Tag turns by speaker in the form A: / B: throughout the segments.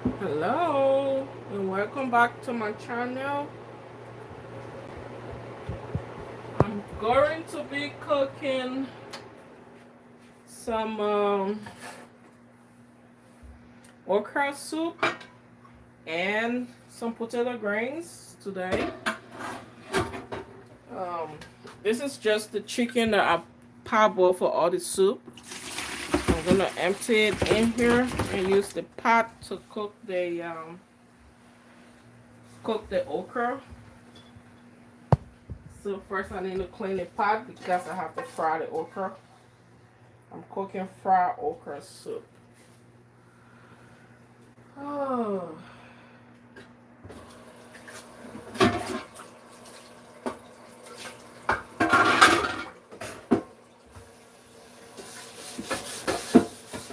A: Hello and welcome back to my channel. I'm going to be cooking some okra soup and some potato grains today. Um, this is just the chicken that I parboiled for all the soup. I'm gonna empty it in here and use the pot to cook the okra. So first I need to clean the pot because I have to fry the okra. I'm cooking fried okra soup. Oh.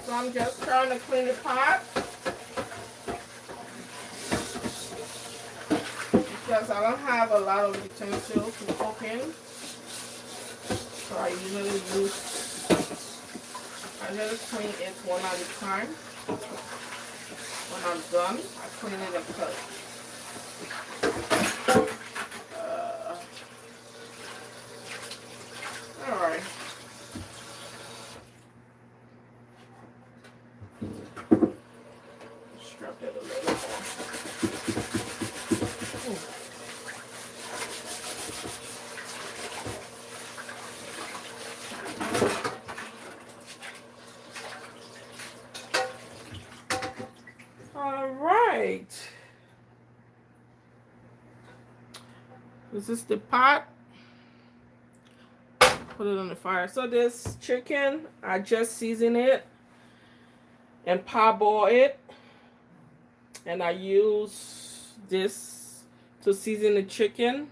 A: So I'm just trying to clean the pot because I don't have a lot of utensils to cook in. So I just clean it one at a time. When I'm done, I clean it and cut it. Alright. Strap it a little more. Alright. This is the pot. Put it on the fire. So this chicken, I just season it and parboil it. And I use this to season the chicken.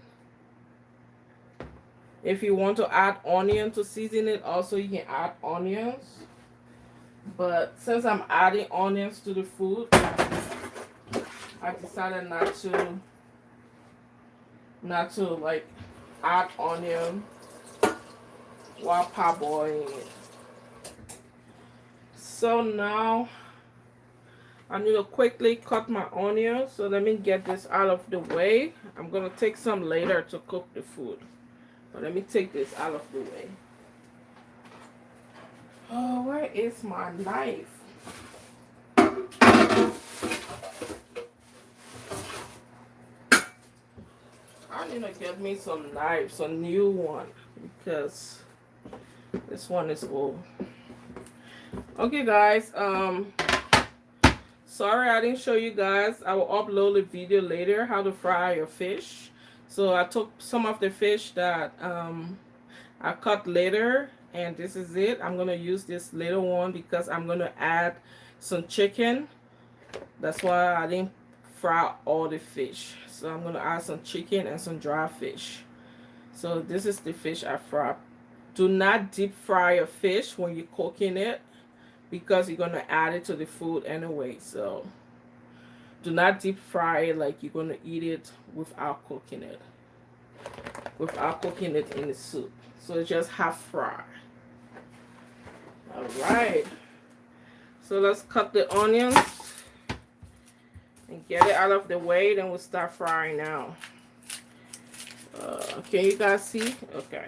A: If you want to add onion to season it, also you can add onions. But since I'm adding onions to the food, I decided not to like add onion while parboiling it. So now I need to quickly cut my onions. So let me get this out of the way. I'm gonna take some later to cook the food. But let me take this out of the way. Oh, where is my knife? I need to get me some knives, a new one, because this one is old. Okay, guys. Sorry I didn't show you guys. I will upload a video later how to fry your fish. So I took some of the fish that I cut later, and this is it. I'm gonna use this little one because I'm gonna add some chicken. That's why I didn't fry all the fish. So I'm gonna add some chicken and some dry fish. So this is the fish I fry. Do not deep fry your fish when you're cooking it because you're gonna add it to the food anyway. So do not deep fry it like you're gonna eat it without cooking it. Without cooking it in the soup. So it's just half fry. Alright. So let's cut the onions and get it out of the way. Then we'll start frying now. Can you guys see? Okay.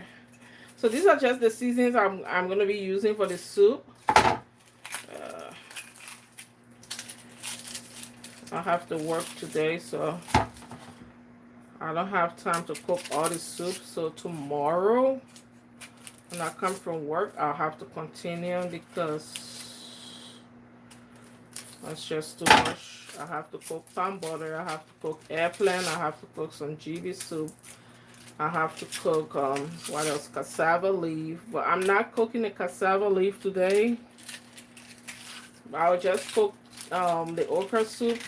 A: So these are just the seasonings I'm gonna be using for the soup. I have to work today, so I don't have time to cook all the soup. So tomorrow when I come from work, I'll have to continue because that's just too much. I have to cook palm butter, I have to cook eggplant, I have to cook some GB soup, I have to cook what else, cassava leaf. But I'm not cooking the cassava leaf today. I'll just cook the okra soup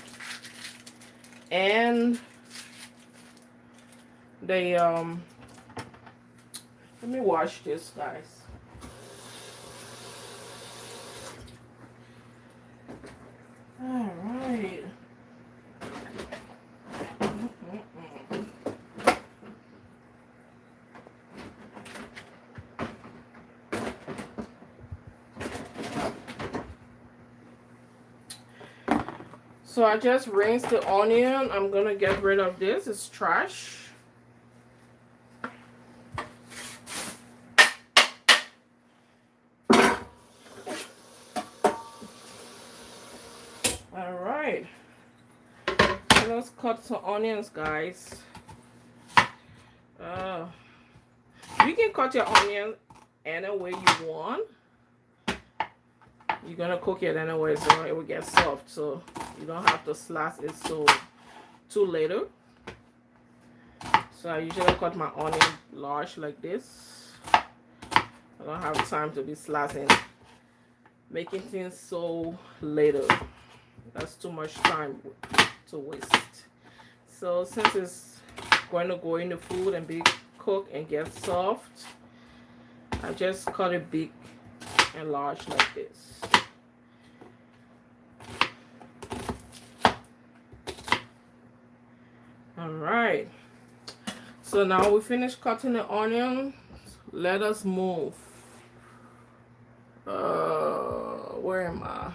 A: and the let me wash this, guys. All right. So I just rinsed the onion. I'm gonna get rid of this. It's trash. All right. So let's cut some onions, guys. You can cut your onion any way you want. You're gonna cook it anyway, so it will get soft. So you don't have to slice it so too little. So I usually cut my onion large like this. I don't have time to be slicing, making things so little. That's too much time to waste. So since it's going to go in the food and be cooked and get soft, I just cut it big and large like this. All right. So now we finished cutting the onion. Let us move. Where am I?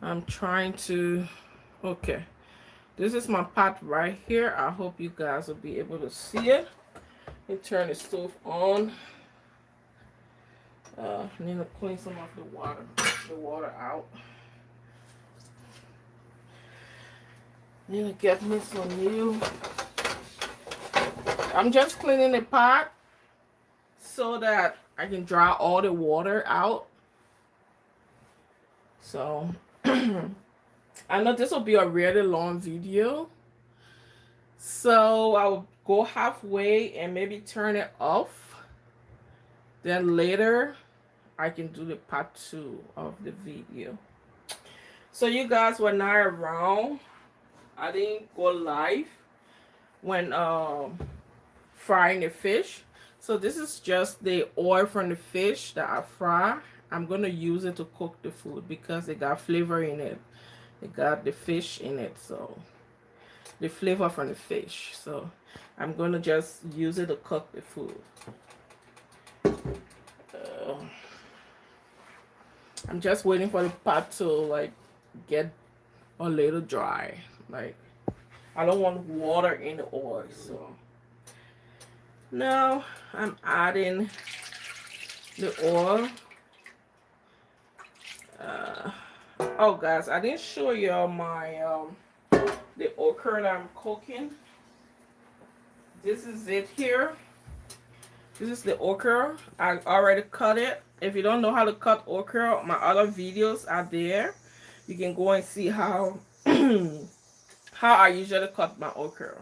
A: I'm trying to. Okay. This is my pot right here. I hope you guys will be able to see it. Let me turn the stove on. I need to clean some of the water out. Need to get me some new. I'm just cleaning the pot so that I can dry all the water out. So I know this will be a really long video, so I'll go halfway and maybe turn it off. Then later I can do the part 2 of the video. So you guys were not around. I didn't go live when frying the fish. So this is just the oil from the fish that I fry. I'm gonna use it to cook the food because it got flavor in it. It got the fish in it, so the flavor from the fish. So I'm gonna just use it to cook the food. I'm just waiting for the pot to like get a little dry. Like I don't want water in the oil, so now I'm adding the oil. Oh guys, I didn't show you my the okra that I'm cooking. This is it here. This is the okra. I already cut it. If you don't know how to cut okra, my other videos are there. You can go and see how how I usually cut my okra.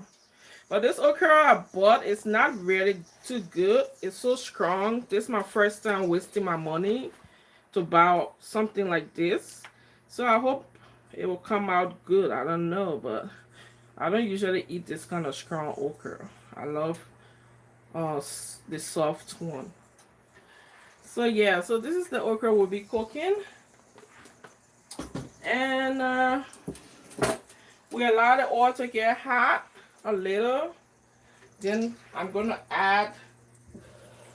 A: But this okra I bought is not really too good. It's so strong. This is my first time wasting my money to buy something like this. So I hope it will come out good. I don't know, but I don't usually eat this kind of strong okra. I love the soft one. So yeah, so this is the okra we'll be cooking. And we allow the oil to get hot a little. Then I'm gonna add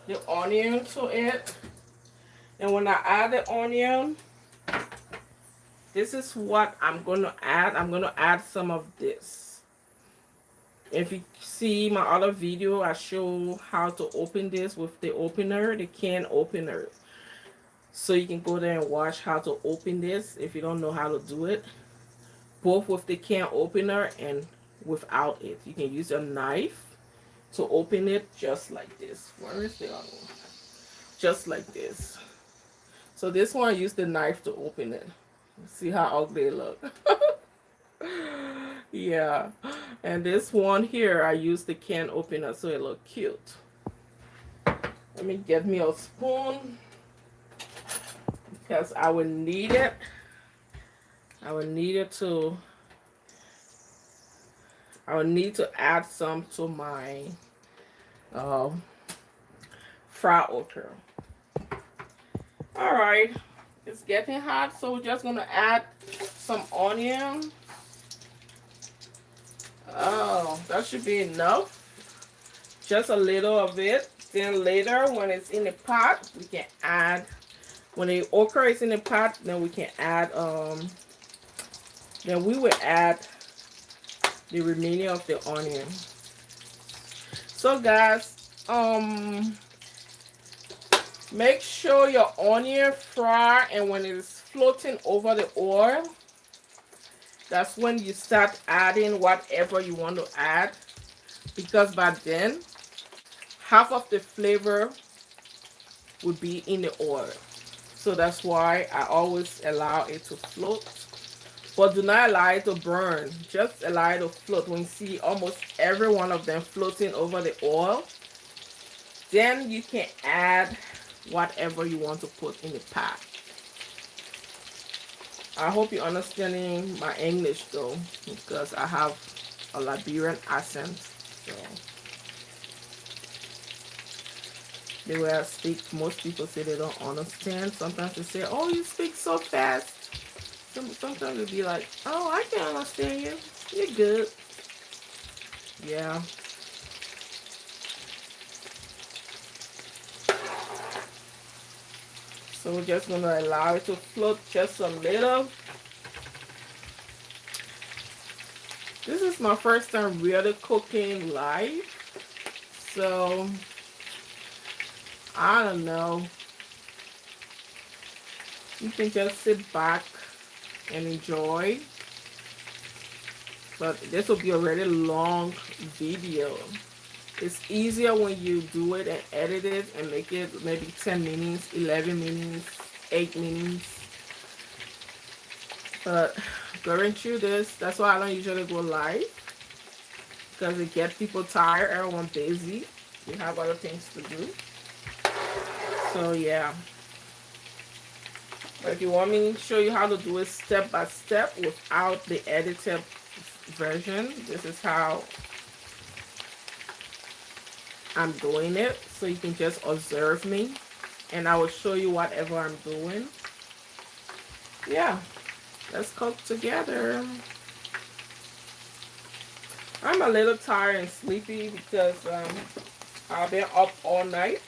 A: the onion to it. And when I add the onion, this is what I'm gonna add. I'm gonna add some of this. If you see my other video, I show how to open this with the opener, the can opener. So you can go there and watch how to open this if you don't know how to do it. Both with the can opener and without it. You can use a knife to open it just like this. Where is the other one? Just like this. So this one I use the knife to open it. See how ugly it look. Yeah. And this one here I use the can opener so it look cute. Let me get me a spoon because I will need it. I will need to add some to my fried okra. All right, it's getting hot, so we're just gonna add some onion. Oh, that should be enough. Just a little of it. Then later, when it's in the pot, we can add. When the okra is in the pot, then we can add Then we will add the remaining of the onion. So guys, make sure your onion fry, and when it is floating over the oil, that's when you start adding whatever you want to add, because by then half of the flavor would be in the oil. So that's why I always allow it to float. But do not allow it to burn. Just allow it to float. When you see almost every one of them floating over the oil, then you can add whatever you want to put in the pot. I hope you're understanding my English though, because I have a Liberian accent. So the way I speak, most people say they don't understand. Sometimes they say, "Oh, you speak so fast." Sometimes it'll be like, "Oh, I can understand you. You're good." Yeah. So we're just going to allow it to float just a little. This is my first time really cooking live. So, I don't know. You can just sit back and enjoy. But this will be a really long video. It's easier when you do it and edit it and make it maybe 10 minutes, 11 minutes, 8 minutes. But going through this, that's why I don't usually go live. Because it gets people tired, everyone busy. We have other things to do. So yeah. But if you want me to show you how to do it step by step without the edited version, this is how I'm doing it. So you can just observe me and I will show you whatever I'm doing. Yeah, let's cook together. I'm a little tired and sleepy because I've been up all night.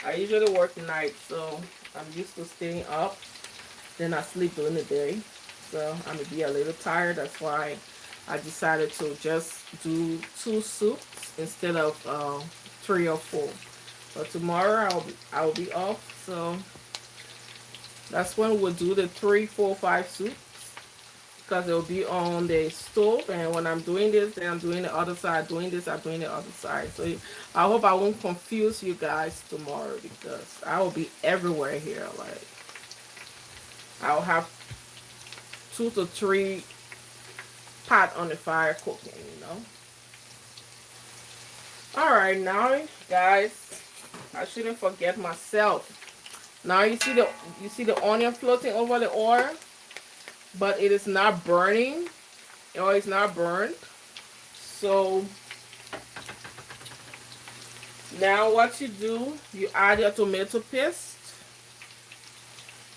A: I usually work night, so I'm used to staying up. Then I sleep during the day. So I'm going to be a little tired. That's why I decided to just do 2 soups instead of 3 or 4. But tomorrow I'll be off. So that's when we'll do the 3, 4, 5 soups. Because it will be on the stove, and when I'm doing this, then I'm doing the other side, doing this, I'm doing the other side. So I hope I won't confuse you guys tomorrow, because I will be everywhere here. Like, I'll have 2 to 3 pot on the fire cooking, you know. All right, now guys, I shouldn't forget myself. Now you see the onion floating over the oil, but it is not burning, or it's not burned. So now what you do, you add your tomato paste.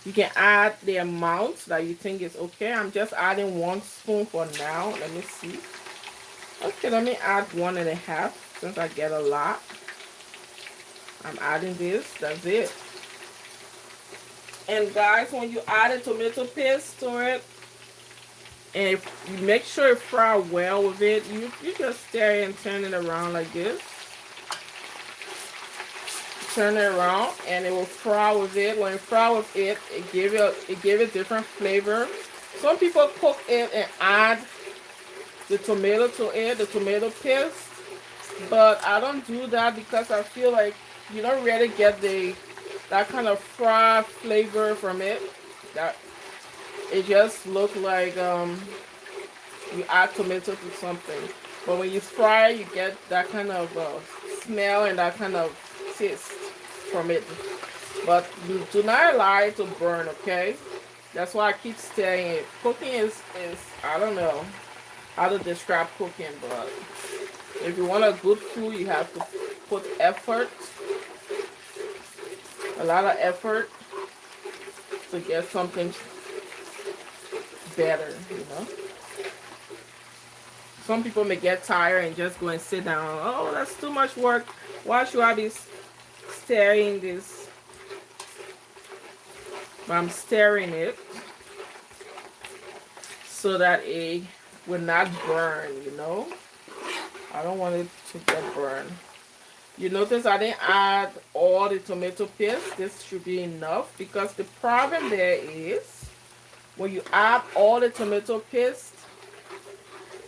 A: You can add the amount that you think is okay. I'm just adding 1 spoon for now. Let me see. Okay, let me add 1.5 since I get a lot. I'm adding this. That's it. And guys, when you add a tomato paste to it, and if you make sure it fry well with it, you just stir it and turn it around like this. Turn it around and it will fry with it. When it fry with it, it give it different flavor. Some people cook it and add the tomato to it, the tomato paste. But I don't do that because I feel like you don't really get that kind of fried flavor from it. That it just looks like you add tomato to something. But when you fry, you get that kind of smell and that kind of taste from it. But do not allow it to burn, okay? That's why I keep stirring it. Cooking is I don't know how to describe cooking, but if you want a good food, you have to put effort, a lot of effort to get something better, you know. Some people may get tired and just go and sit down. Oh, that's too much work. Why should I be stirring this? But I'm stirring it so that it will not burn, you know. I don't want it to get burned. You notice I didn't add all the tomato paste. This should be enough, because the problem there is when you add all the tomato paste,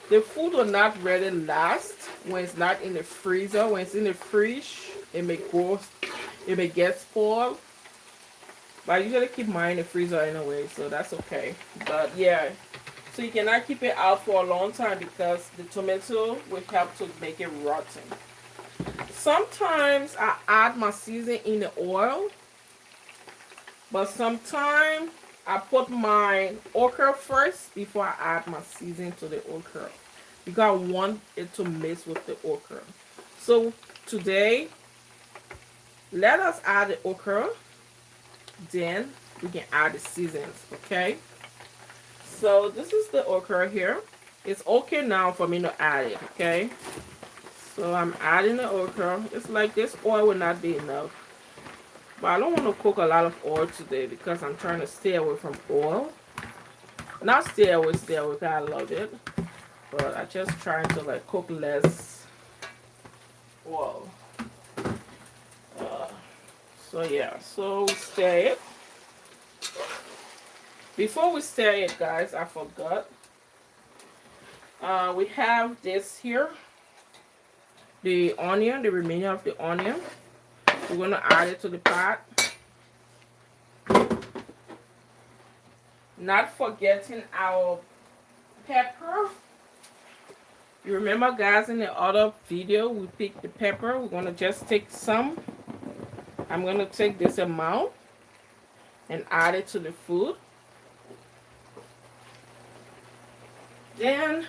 A: the food will not really last when it's not in the freezer. When it's in the fridge, it may go, it may get spoiled. But I usually keep mine in the freezer anyway, so that's okay. But yeah, so you cannot keep it out for a long time because the tomato will help to make it rotten. Sometimes I add my seasoning in the oil, but sometimes I put my okra first before I add my seasoning to the okra, because I want it to mix with the okra. So today, let us add the okra, then we can add the seasonings, okay? So this is the okra here. It's okay now for me to add it, okay? So I'm adding the okra. It's like this oil will not be enough. But I don't want to cook a lot of oil today because I'm trying to stay away from oil. Not stay away, because I love it. But I just trying to like cook less oil. So yeah, so we stir it. Before we stir it, guys, I forgot. We have this here. The onion, the remaining of the onion. We're going to add it to the pot. Not forgetting our pepper. You remember, guys, in the other video, we picked the pepper. We're going to just take some. I'm going to take this amount and add it to the food. Then,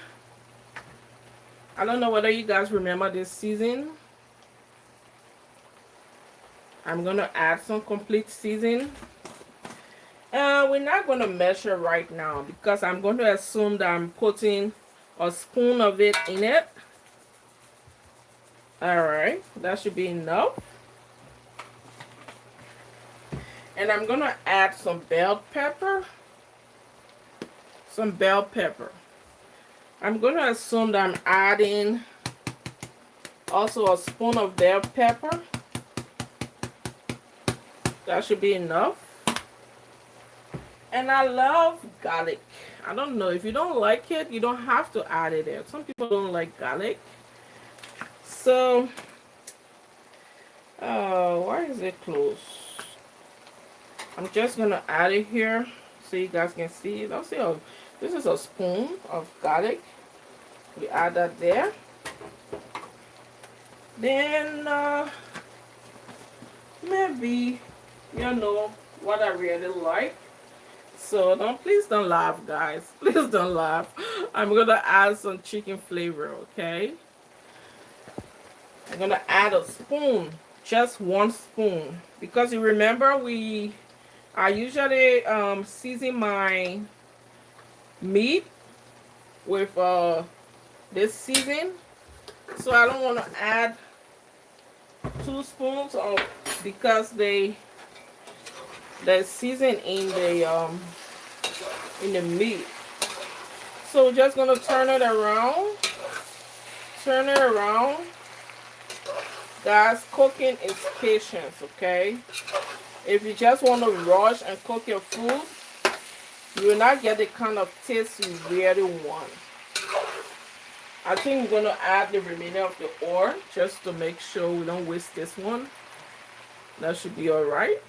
A: I don't know whether you guys remember this season. I'm going to add some complete season. We're not going to measure right now because I'm going to assume that I'm putting a spoon of it in it. Alright, that should be enough. And I'm going to add some bell pepper. Some bell pepper. I'm going to assume that I'm adding also a spoon of bell pepper. That should be enough. And I love garlic. I don't know, if you don't like it, you don't have to add it there. Some people don't like garlic. So, why is it closed? I'm just going to add it here so you guys can see. Let's see, this is a spoon of garlic. We add that there. Then, maybe, you know, what I really like. So please don't laugh, guys. Please don't laugh. I'm going to add some chicken flavor, okay? I'm going to add a spoon. Just one spoon. Because you remember, I usually season my meat with this season. So I don't want to add 2 spoons because they season in the meat. So we're just gonna turn it around. Turn it around. Guys, cooking is patience, okay? If you just want to rush and cook your food, you will not get the kind of taste you really want. I think we're gonna add the remainder of the oil just to make sure we don't waste this one. That should be alright.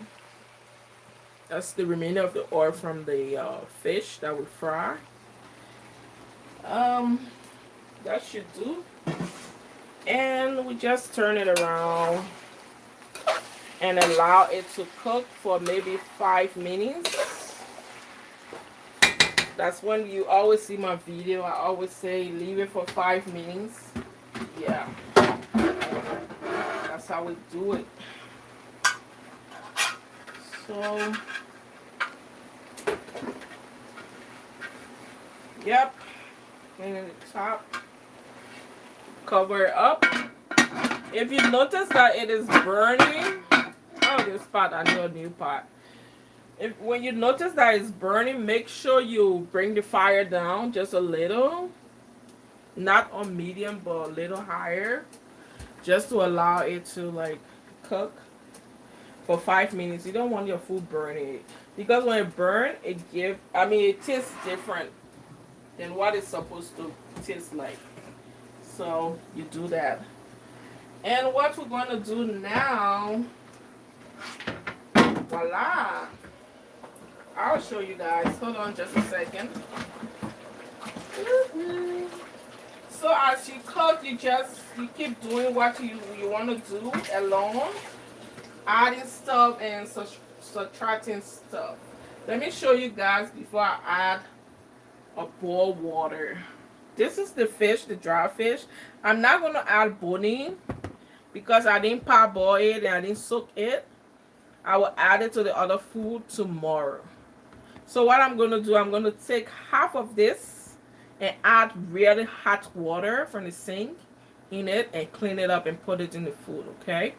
A: That's the remainder of the oil from the fish that we fry. That should do. And we just turn it around and allow it to cook for maybe 5 minutes. That's when you always see my video. I always say leave it for 5 minutes. Yeah. That's how we do it. So, yep. And then the top. Cover it up. If you notice that it is burning, oh, this pot, I know a new pot. If when you notice that it's burning, make sure you bring the fire down just a little, not on medium but a little higher, just to allow it to like cook for 5 minutes. You don't want your food burning because when it burns, it tastes different than what it's supposed to taste like. So you do that. And what we're going to do now, voila. I'll show you guys. Hold on just a second. So as you cook, you keep doing what you want to do alone, adding stuff and subtracting stuff. Let me show you guys before I add a boiled water. This is the fish, the dry fish. I'm not going to add boning because I didn't parboil it and I didn't soak it. I will add it to the other food tomorrow. So what I'm going to do, I'm going to take half of this and add really hot water from the sink in it and clean it up and put it in the food, okay?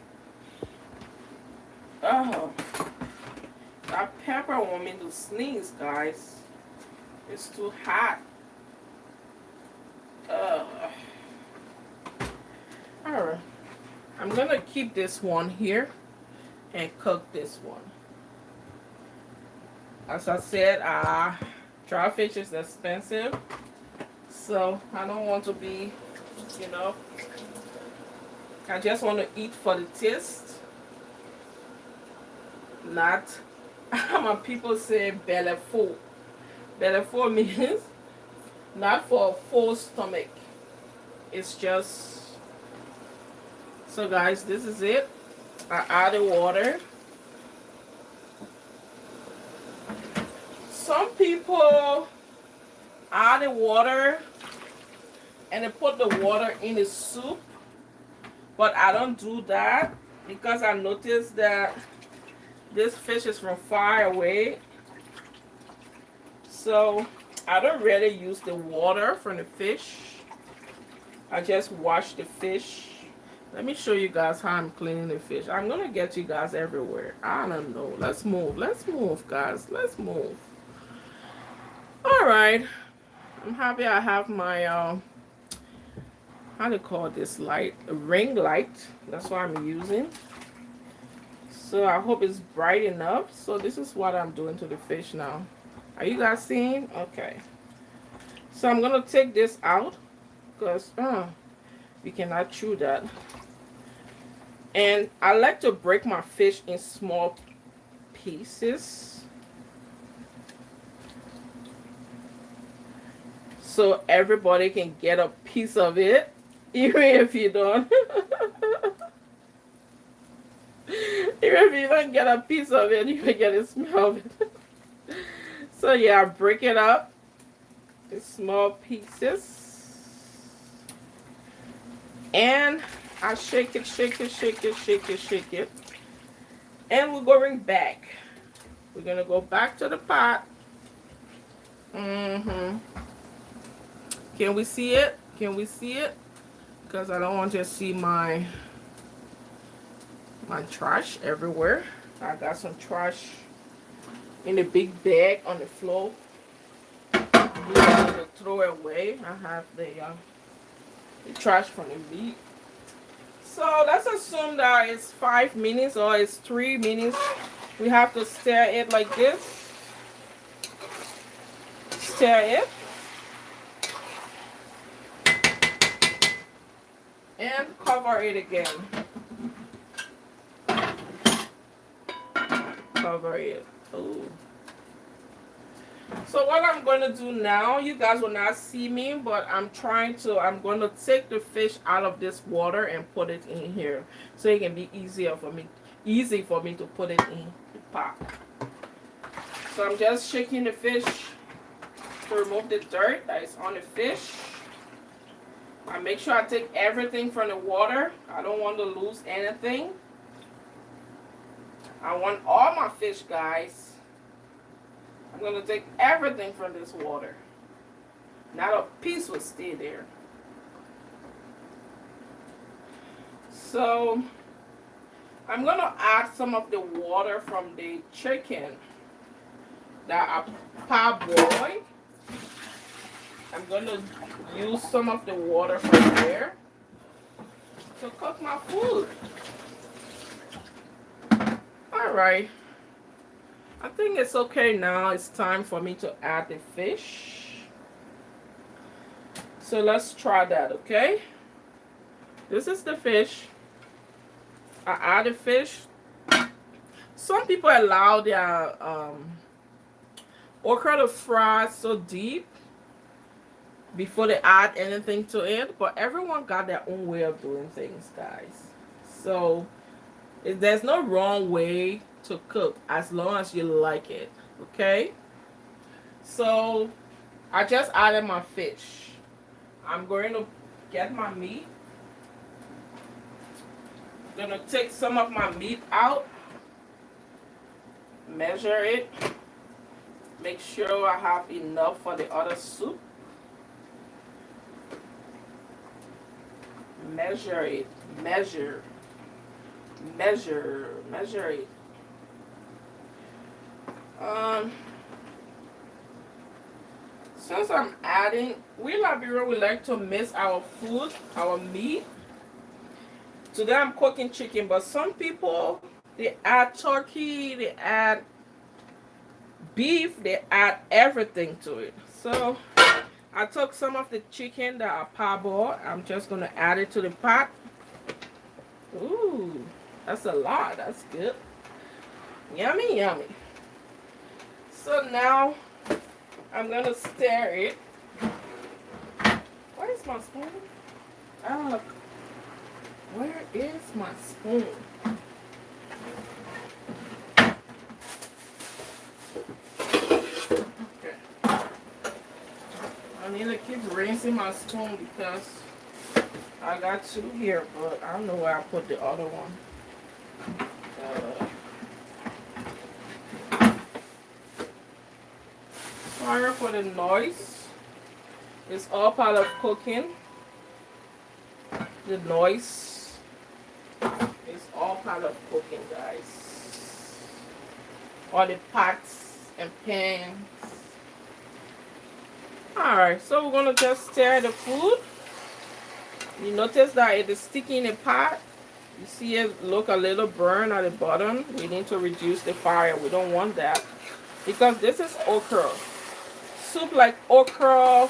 A: Oh, that pepper want me to sneeze, guys. It's too hot. Alright. I'm going to keep this one here and cook this one. As I said, dry fish is expensive, so I don't want to be, I just want to eat for the taste, not, my people say belly full. Belly full means not for a full stomach. It's just, so guys, this is it. I added water. Some people add the water and they put the water in the soup, but I don't do that because I noticed that this fish is from far away, so I don't really use the water from the fish. I just wash the fish. Let me show you guys how I'm cleaning the fish. I'm gonna get you guys everywhere. I don't know. Let's move, guys. Let's move. Alright, I'm happy I have my how do you call this light? A ring light. That's what I'm using. So I hope it's bright enough. So this is what I'm doing to the fish now. Are you guys seeing? Okay. So I'm gonna take this out because we cannot chew that. And I like to break my fish in small pieces, so everybody can get a piece of it, even if you don't. Even if you don't get a piece of it, you can get a smell of it. So yeah, break it up in small pieces. And I shake it, shake it, shake it, shake it, shake it. And we're going back. We're going to go back to the pot. Can we see it? Can we see it? Because I don't want to see my trash everywhere. I got some trash in a big bag on the floor. I'm going to throw it away. I have the trash from the meat. So let's assume that it's 5 minutes or it's 3 minutes. We have to stir it like this. Stir it. And cover it again. Cover it. Ooh. So what I'm going to do now, you guys will not see me, but I'm going to take the fish out of this water and put it in here so it can be easy for me to put it in the pot. So I'm just shaking the fish to remove the dirt that is on the fish. I make sure I take everything from the water. I don't want to lose anything. I want all my fish, guys. I'm going to take everything from this water. Not a piece will stay there. So I'm going to add some of the water from the chicken. that I parboil. I'm gonna use some of the water from there to cook my food. All right. I think it's okay now. It's time for me to add the fish. So let's try that, okay? This is the fish. I add the fish. Some people allow their okra to fry so deep before they add anything to it, but everyone got their own way of doing things, guys. So there's no wrong way to cook as long as you like it, okay? So I just added my fish. I'm going to get my meat. I'm gonna take some of my meat out, measure it, make sure I have enough for the other soup. Measure it, measure it. Since I'm adding, we Liberian, we like to mix our food, our meat. Today I'm cooking chicken, but some people, they add turkey, they add beef, they add everything to it. So I took some of the chicken that I parboiled. I'm just gonna add it to the pot. Ooh, that's a lot. That's good. Yummy, yummy. So now I'm gonna stir it. Where's my spoon? Oh, where is my spoon? Okay. I need to keep rinsing my spoon because I got two here, but I don't know where I put the other one. Sorry for the noise. It's all part of cooking. The noise is all part of cooking, guys. All the pots and pans. Alright, so we're gonna just stir the food. You notice that it is sticky in the pot. You see it look a little burn at the bottom. We need to reduce the fire. We don't want that because this is okra. Soup like okra,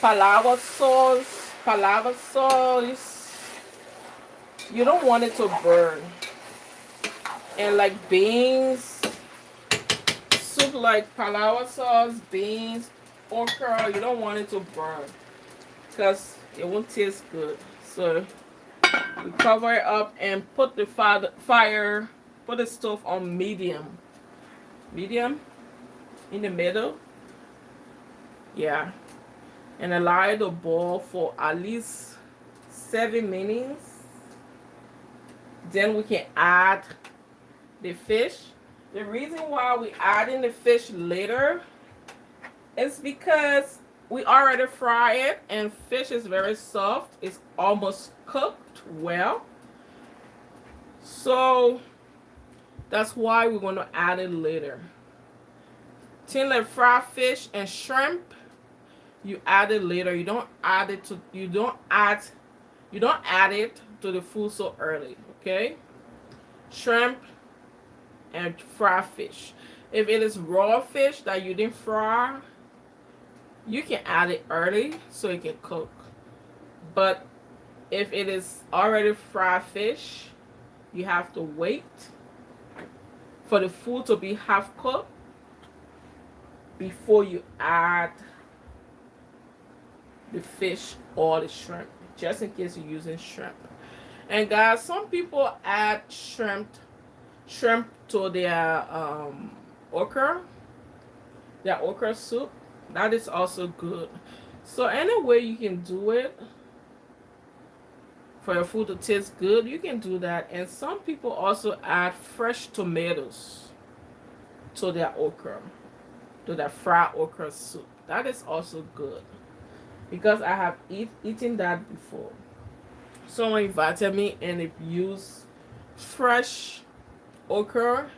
A: palawa sauce. You don't want it to burn. And like beans, soup like palawa sauce, beans, okra, you don't want it to burn because it won't taste good. So we cover it up and put the put the stove on medium in the middle. Yeah, and allow it to boil for at least 7 minutes. Then we can add the fish. The reason why we add in the fish later is because we already fry it and fish is very soft. It's almost cooked well. So that's why we're going to add it later. Things like fried fish and shrimp, you add it later. You don't add it to it to the food so early, okay? Shrimp and fried fish. If it is raw fish that you didn't fry, you can add it early so it can cook. But if it is already fried fish, you have to wait for the food to be half cooked before you add the fish or the shrimp, just in case you're using shrimp. And guys, some people add shrimp to their okra soup. That is also good. So any way you can do it for your food to taste good, you can do that. And some people also add fresh tomatoes to their okra, to their fried okra soup. That is also good because I have eaten that before. Someone invited me and they use fresh okra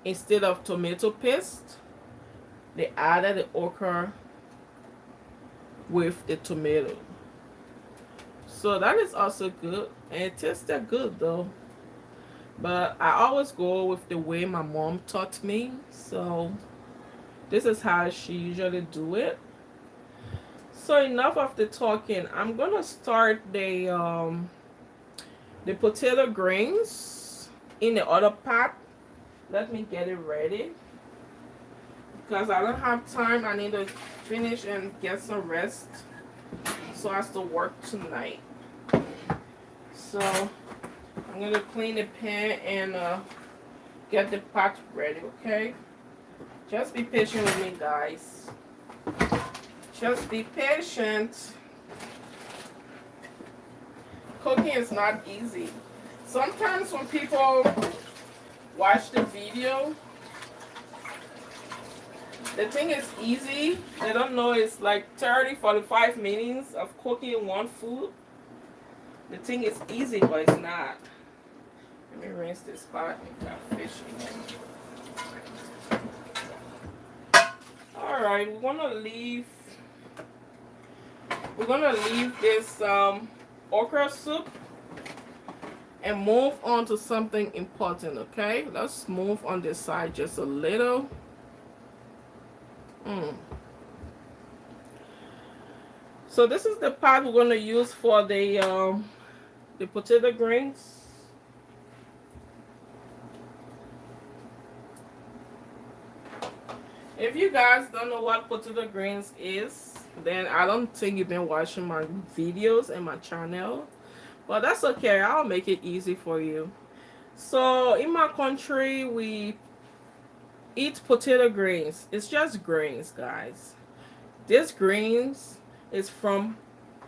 A: instead of tomato paste. they added the okra with the tomato. So that is also good, and it tasted good though. But I always go with the way my mom taught me. So this is how she usually do it. So enough of the talking. I'm gonna start the potato greens in the other pot. Let me get it ready because I don't have time. I need to finish and get some rest so I have to work tonight. So I'm gonna clean the pan and get the pot ready. Okay, just be patient with me, guys. Just be patient. Cooking is not easy. Sometimes when people watch the video, they think it's easy. They don't know it's like 30-45 minutes of cooking one food. They think it's easy, but it's not. Let me rinse this pot and got fish in it. Alright, we're gonna leave this okra soup and move on to something important. Okay, let's move on this side just a little. So this is the pot we're gonna use for the potato greens. If you guys don't know what potato greens is, then I don't think you've been watching my videos and my channel. But that's okay. I'll make it easy for you. So in my country, we eat potato greens. It's just greens, guys. This greens is from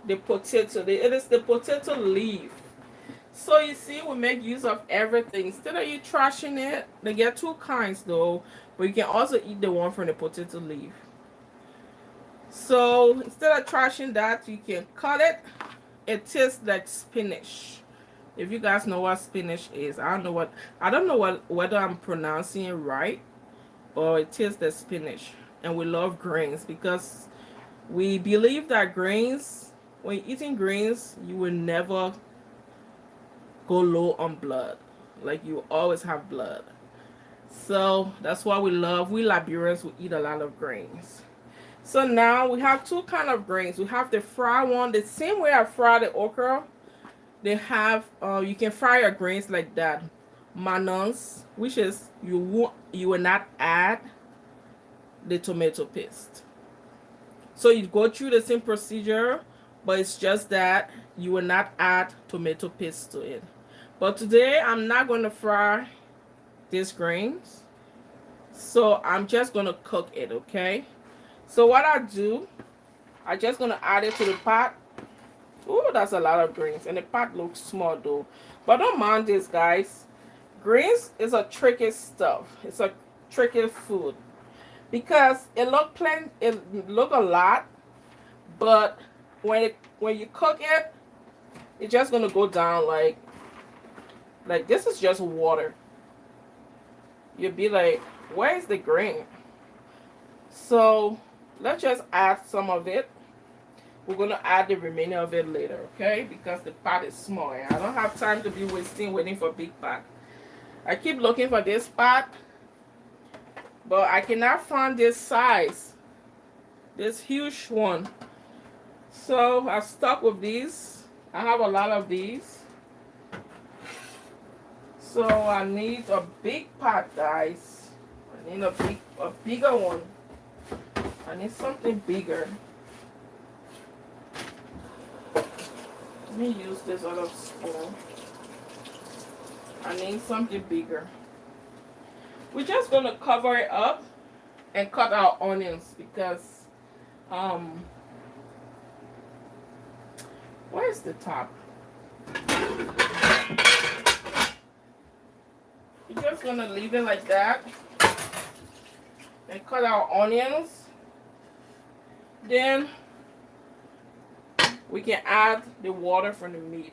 A: the potato. It is the potato leaf. So you see, we make use of everything. Instead of you trashing it, they get two kinds though. But you can also eat the one from the potato leaf. So instead of trashing that, you can cut it. It tastes like spinach. If you guys know what spinach is, I don't know whether I'm pronouncing it right, but it tastes like spinach. And we love greens because we believe that greens, when you're eating greens, you will never go low on blood. Like you always have blood. So that's why we Liberians, we eat a lot of greens. So now we have two kind of greens. We have the fried one, the same way I fry the okra. They have you can fry your greens like that. Manons, which is you will not add the tomato paste. So you go through the same procedure, but it's just that you will not add tomato paste to it. But today I'm not going to fry these greens. So I'm just going to cook it, okay? So what I do, I'm just going to add it to the pot. Oh, that's a lot of greens. And the pot looks small though. But don't mind this, guys. Greens is a tricky stuff. It's a tricky food. Because it look a lot. But when you cook it, it's just going to go down like this is just water. You'll be like, where is the green? So let's just add some of it. We're going to add the remaining of it later, okay? Because the pot is small and I don't have time to be waiting for big pot. I keep looking for this pot, but I cannot find this size. This huge one. So I stuck with these. I have a lot of these. So I need a big pot, guys. I need a bigger one. I need something bigger. Let me use this other spoon. I need something bigger. We're just gonna cover it up and cut our onions because where's the top? We're just gonna leave it like that and cut our onions. Then we can add the water from the meat.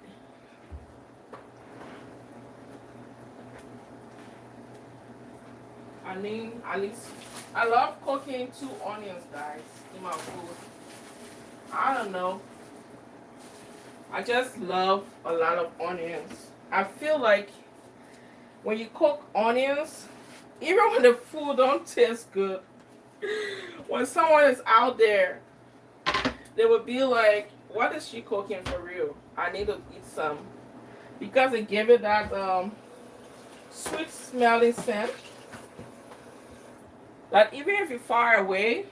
A: I need at least, I love cooking 2 onions, guys, in my food. I don't know. I just love a lot of onions. I feel like when you cook onions, even when the food don't taste good, when someone is out there, they would be like, what is she cooking for real? I need to eat some. Because it give it that sweet smelling scent. That even if you're far away,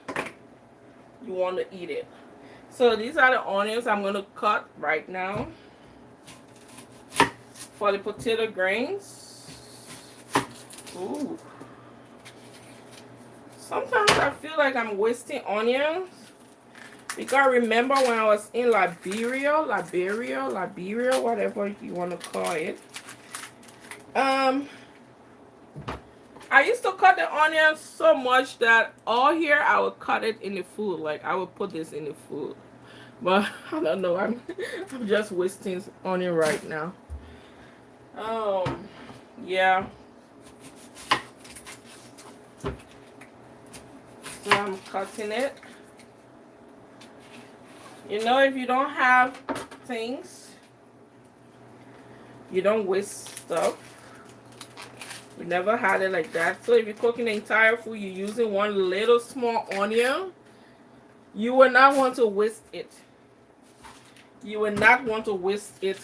A: you want to eat it. So these are the onions I'm going to cut right now. For the potato grains. Ooh. Sometimes I feel like I'm wasting onions. Because remember when I was in Liberia, whatever you want to call it. I used to cut the onions so much that all here I would cut it in the food. Like I would put this in the food. But I don't know. I'm just wasting onion right now. Yeah. So I'm cutting it. You know, if you don't have things, you don't waste stuff. We never had it like that. So if you're cooking the entire food, you're using one little small onion, you will not want to waste it. You will not want to waste it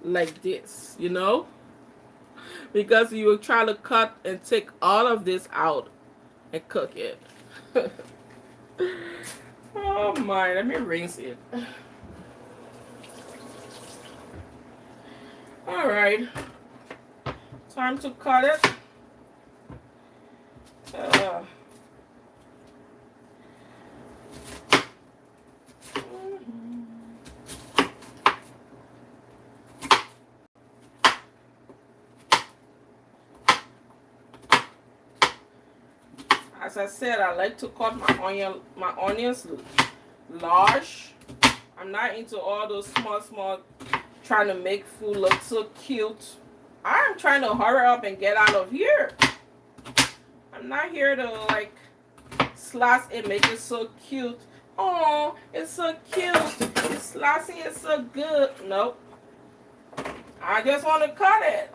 A: like this, you know? Because you will try to cut and take all of this out and cook it. Oh my, let me rinse it. Alright. Time to cut it. As I said, I like to cut my onions large. I'm not into all those small, trying to make food look so cute. I'm trying to hurry up and get out of here. I'm not here to like slice it, make it so cute. Oh, it's so cute. It's slicing it so good. Nope. I just want to cut it.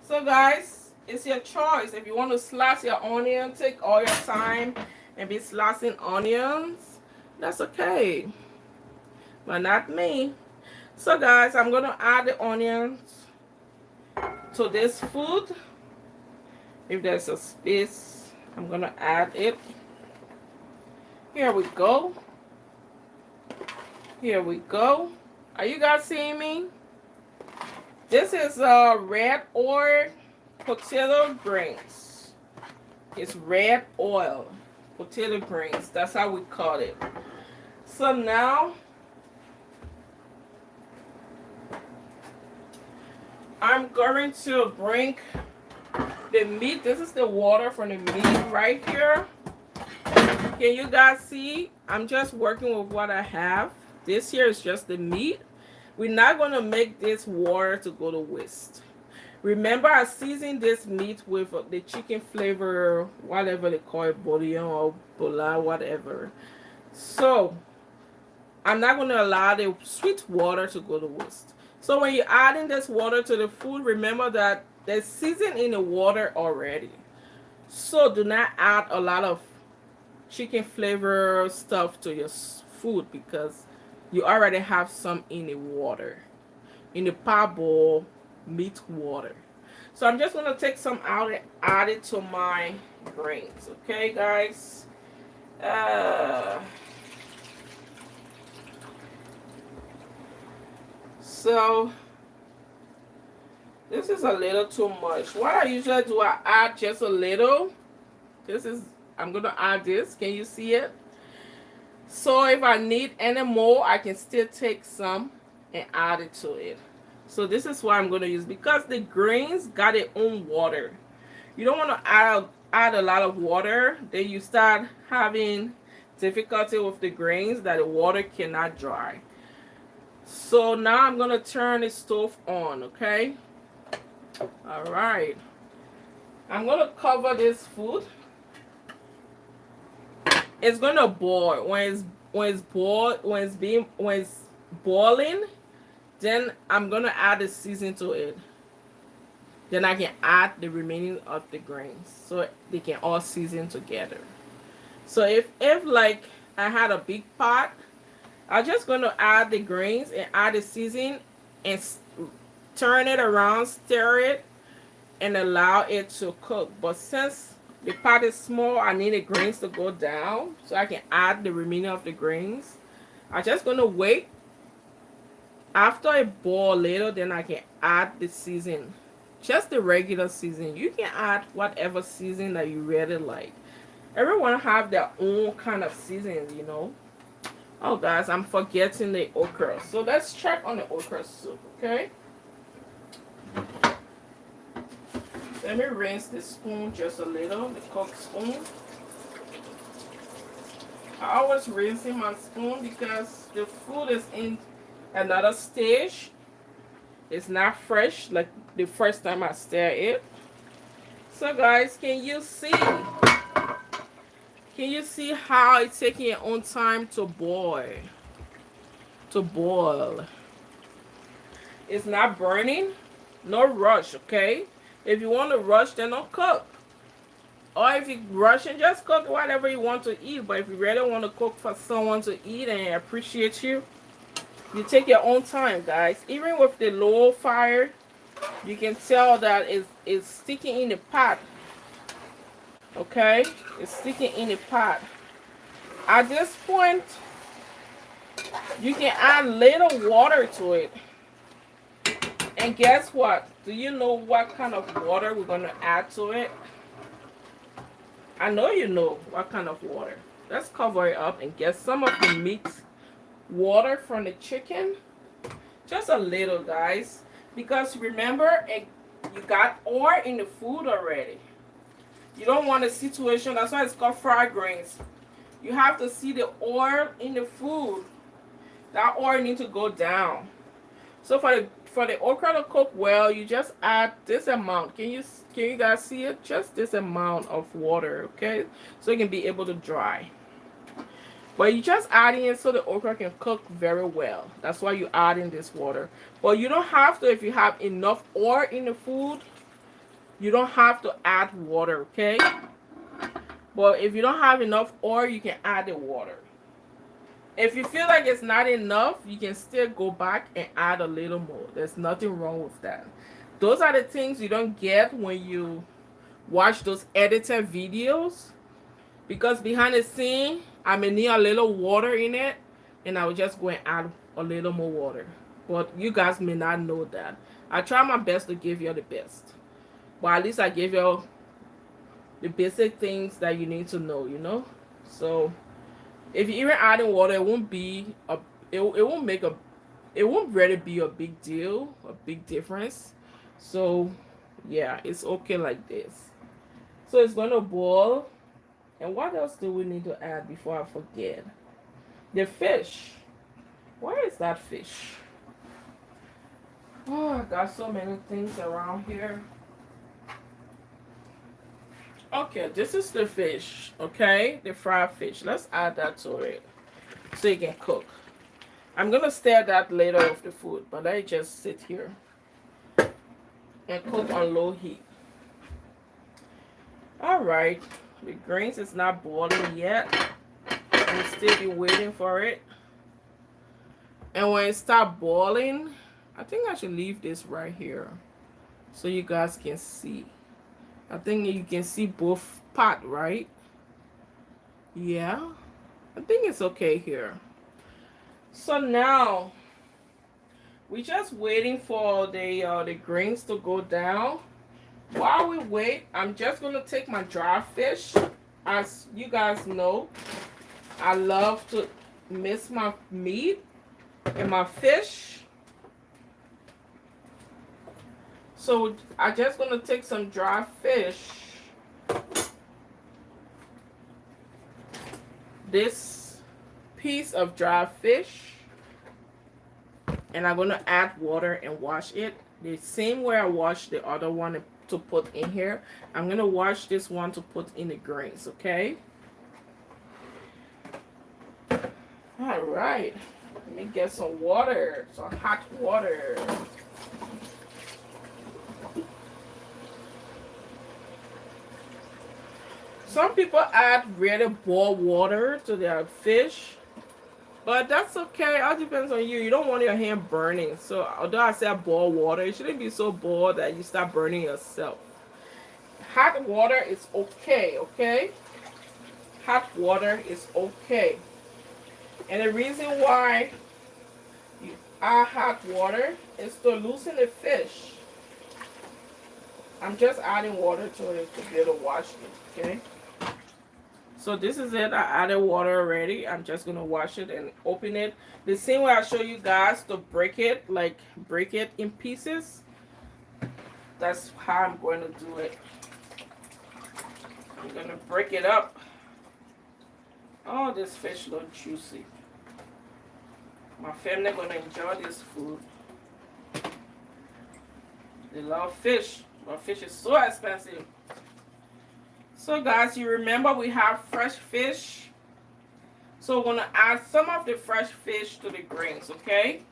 A: So guys, it's your choice. If you want to slice your onion, take all your time and be slicing onions, that's okay. But not me. So guys, I'm going to add the onions to this food. If there's a space, I'm going to add it. Here we go. Here we go. Are you guys seeing me? This is red oil potato grains. It's red oil potato grains. That's how we call it. So now I'm going to bring the meat. This is the water from the meat right here. Can you guys see? I'm just working with what I have. This here is just the meat. We're not going to make this water to go to waste. Remember, I seasoned this meat with the chicken flavor, whatever they call it, bouillon or bola, whatever. So I'm not going to allow the sweet water to go to waste. So when you're adding this water to the food, remember that there's seasoning in the water already. So do not add a lot of chicken flavor stuff to your food because you already have some in the water, in the pot bowl meat water. So I'm just going to take some out and add it to my grains. Okay, guys? So this is a little too much. What I usually do, I add just a little. I'm going to add this. Can you see it? So if I need any more, I can still take some and add it to it. So this is what I'm going to use because the grains got their own water. You don't want to add a lot of water. Then you start having difficulty with the grains that the water cannot dry. So now I'm going to turn the stove on, okay? All right. I'm gonna cover this food. It's gonna boil. When it's boiling, then I'm gonna add the season to it. Then I can add the remaining of the grains so they can all season together. So if like I had a big pot, I'm just gonna add the grains and add the seasoning and turn it around, stir it, and allow it to cook. But since the pot is small, I need the grains to go down so I can add the remaining of the grains. I'm just gonna wait. After it boil little, then I can add the season. Just the regular season. You can add whatever season that you really like. Everyone have their own kind of season, you know. Oh guys, I'm forgetting the okra. So let's check on the okra soup, okay? Let me rinse the spoon just a little, the cook spoon. I always rinsing my spoon because the food is in another stage. It's not fresh like the first time I stir it. So guys, can you see? Can you see how it's taking its own time to boil? To boil. It's not burning. No rush, okay? If you want to rush, then don't cook. Or if you rush and just cook whatever you want to eat. But if you really want to cook for someone to eat and appreciate you, you take your own time, guys. Even with the low fire, you can tell that it's sticking in the pot. Okay? It's sticking in the pot. At this point, you can add little water to it. And guess what? Do you know what kind of water we're going to add to it? I know you know what kind of water. Let's cover it up and get some of the meat water from the chicken. Just a little, guys. Because remember, you got oil in the food already. You don't want a situation, that's why it's called fried grains. You have to see the oil in the food. That oil needs to go down. So for the okra to cook well, you just add this amount. Can you guys see it? Just this amount of water, okay? So it can be able to dry. But you just adding it so the okra can cook very well. That's why you add in this water. But you don't have to if you have enough oil in the food. You don't have to add water, okay? But if you don't have enough oil, you can add the water. If you feel like it's not enough, you can still go back and add a little more. There's nothing wrong with that. Those are the things you don't get when you watch those edited videos. Because behind the scene, I may need a little water in it. And I will just go and add a little more water. But you guys may not know that. I try my best to give you the best. But at least I give you the basic things that you need to know, you know. So if you even add in water, it won't be a it won't make a it won't really be a big deal, a big difference. So yeah, it's okay like this. So it's gonna boil. And what else do we need to add before I forget? The fish. Where is that fish? Oh, I got so many things around here. Okay, this is the fish, okay? The fried fish. Let's add that to it so it can cook. I'm going to stir that later with the food, but let it just sit here and cook on low heat. Alright, the greens is not boiling yet. We'll still be waiting for it. And when it starts boiling, I think I should leave this right here so you guys can see. I think you can see both pot, right? Yeah, I think it's okay here. So now we're just waiting for the grains to go down. While we wait, I'm just gonna take my dry fish. As you guys know, I love to mix my meat and my fish. So I'm just gonna take some dry fish. This piece of dry fish, and I'm gonna add water and wash it the same way I washed the other one to put in here. I'm gonna wash this one to put in the grains, okay? All right, let me get some water, some hot water. Some people add really boiled water to their fish, but that's okay. All depends on you. You don't want your hand burning. So although I said boiled water, it shouldn't be so boiled that you start burning yourself. Hot water is okay, okay? Hot water is okay. And the reason why you add hot water is to loosen the fish. I'm just adding water to it to be able to wash it, okay? So this is it. I added water already. I'm just going to wash it and open it. The same way I show you guys to break it, like break it in pieces. That's how I'm going to do it. I'm going to break it up. Oh, this fish looks juicy. My family going to enjoy this food. They love fish, but fish is so expensive. So guys, you remember we have fresh fish. So we're going to add some of the fresh fish to the grains, okay?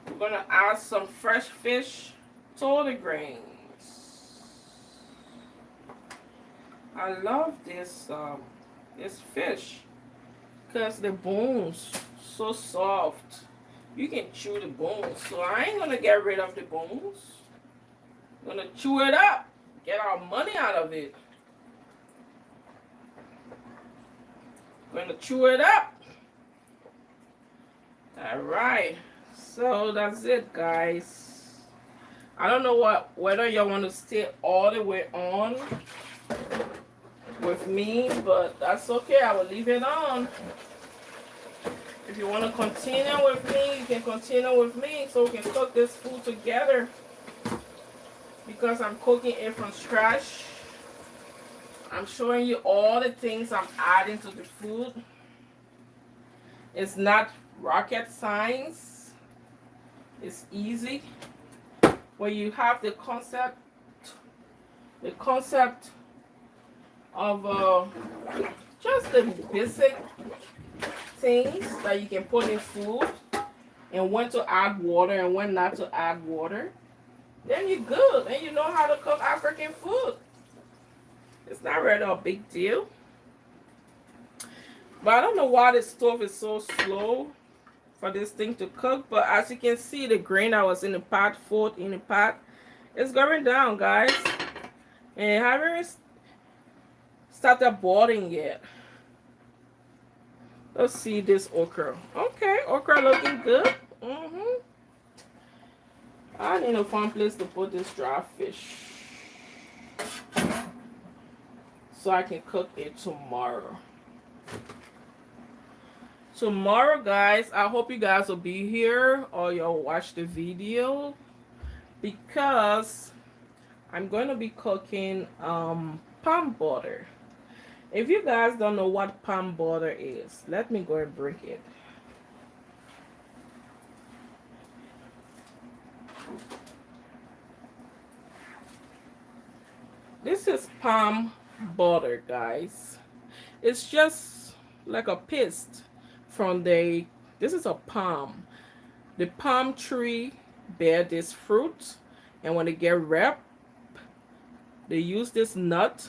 A: We're going to add some fresh fish to the grains. I love this fish because the bones so soft. You can chew the bones. So I ain't going to get rid of the bones. I'm going to chew it up. Get our money out of it. Going to chew it up. Alright. So that's it, guys. I don't know whether y'all want to stay all the way on with me, but that's okay. I will leave it on. If you want to continue with me, you can continue with me so we can cook this food together. Because I'm cooking it from scratch, I'm showing you all the things I'm adding to the food. It's not rocket science. It's easy. When you have the concept of just the basic things that you can put in food and when to add water and when not to add water, then you're good and you know how to cook African food. It's not really a big deal. But I don't know why the stove is so slow for this thing to cook. But as you can see, the grain that was in the pot, food in the pot, is going down, guys. And I haven't started boiling yet. Let's see this okra. Okay, okra looking good. I need a fun place to put this dry fish so I can cook it tomorrow. Tomorrow, guys, I hope you guys will be here or you'll watch the video because I'm going to be cooking palm butter. If you guys don't know what palm butter is, let me go and break it. This is palm butter, guys. It's just like a paste from this is a palm. The palm tree bear this fruit, and when they get ripe, they use this nut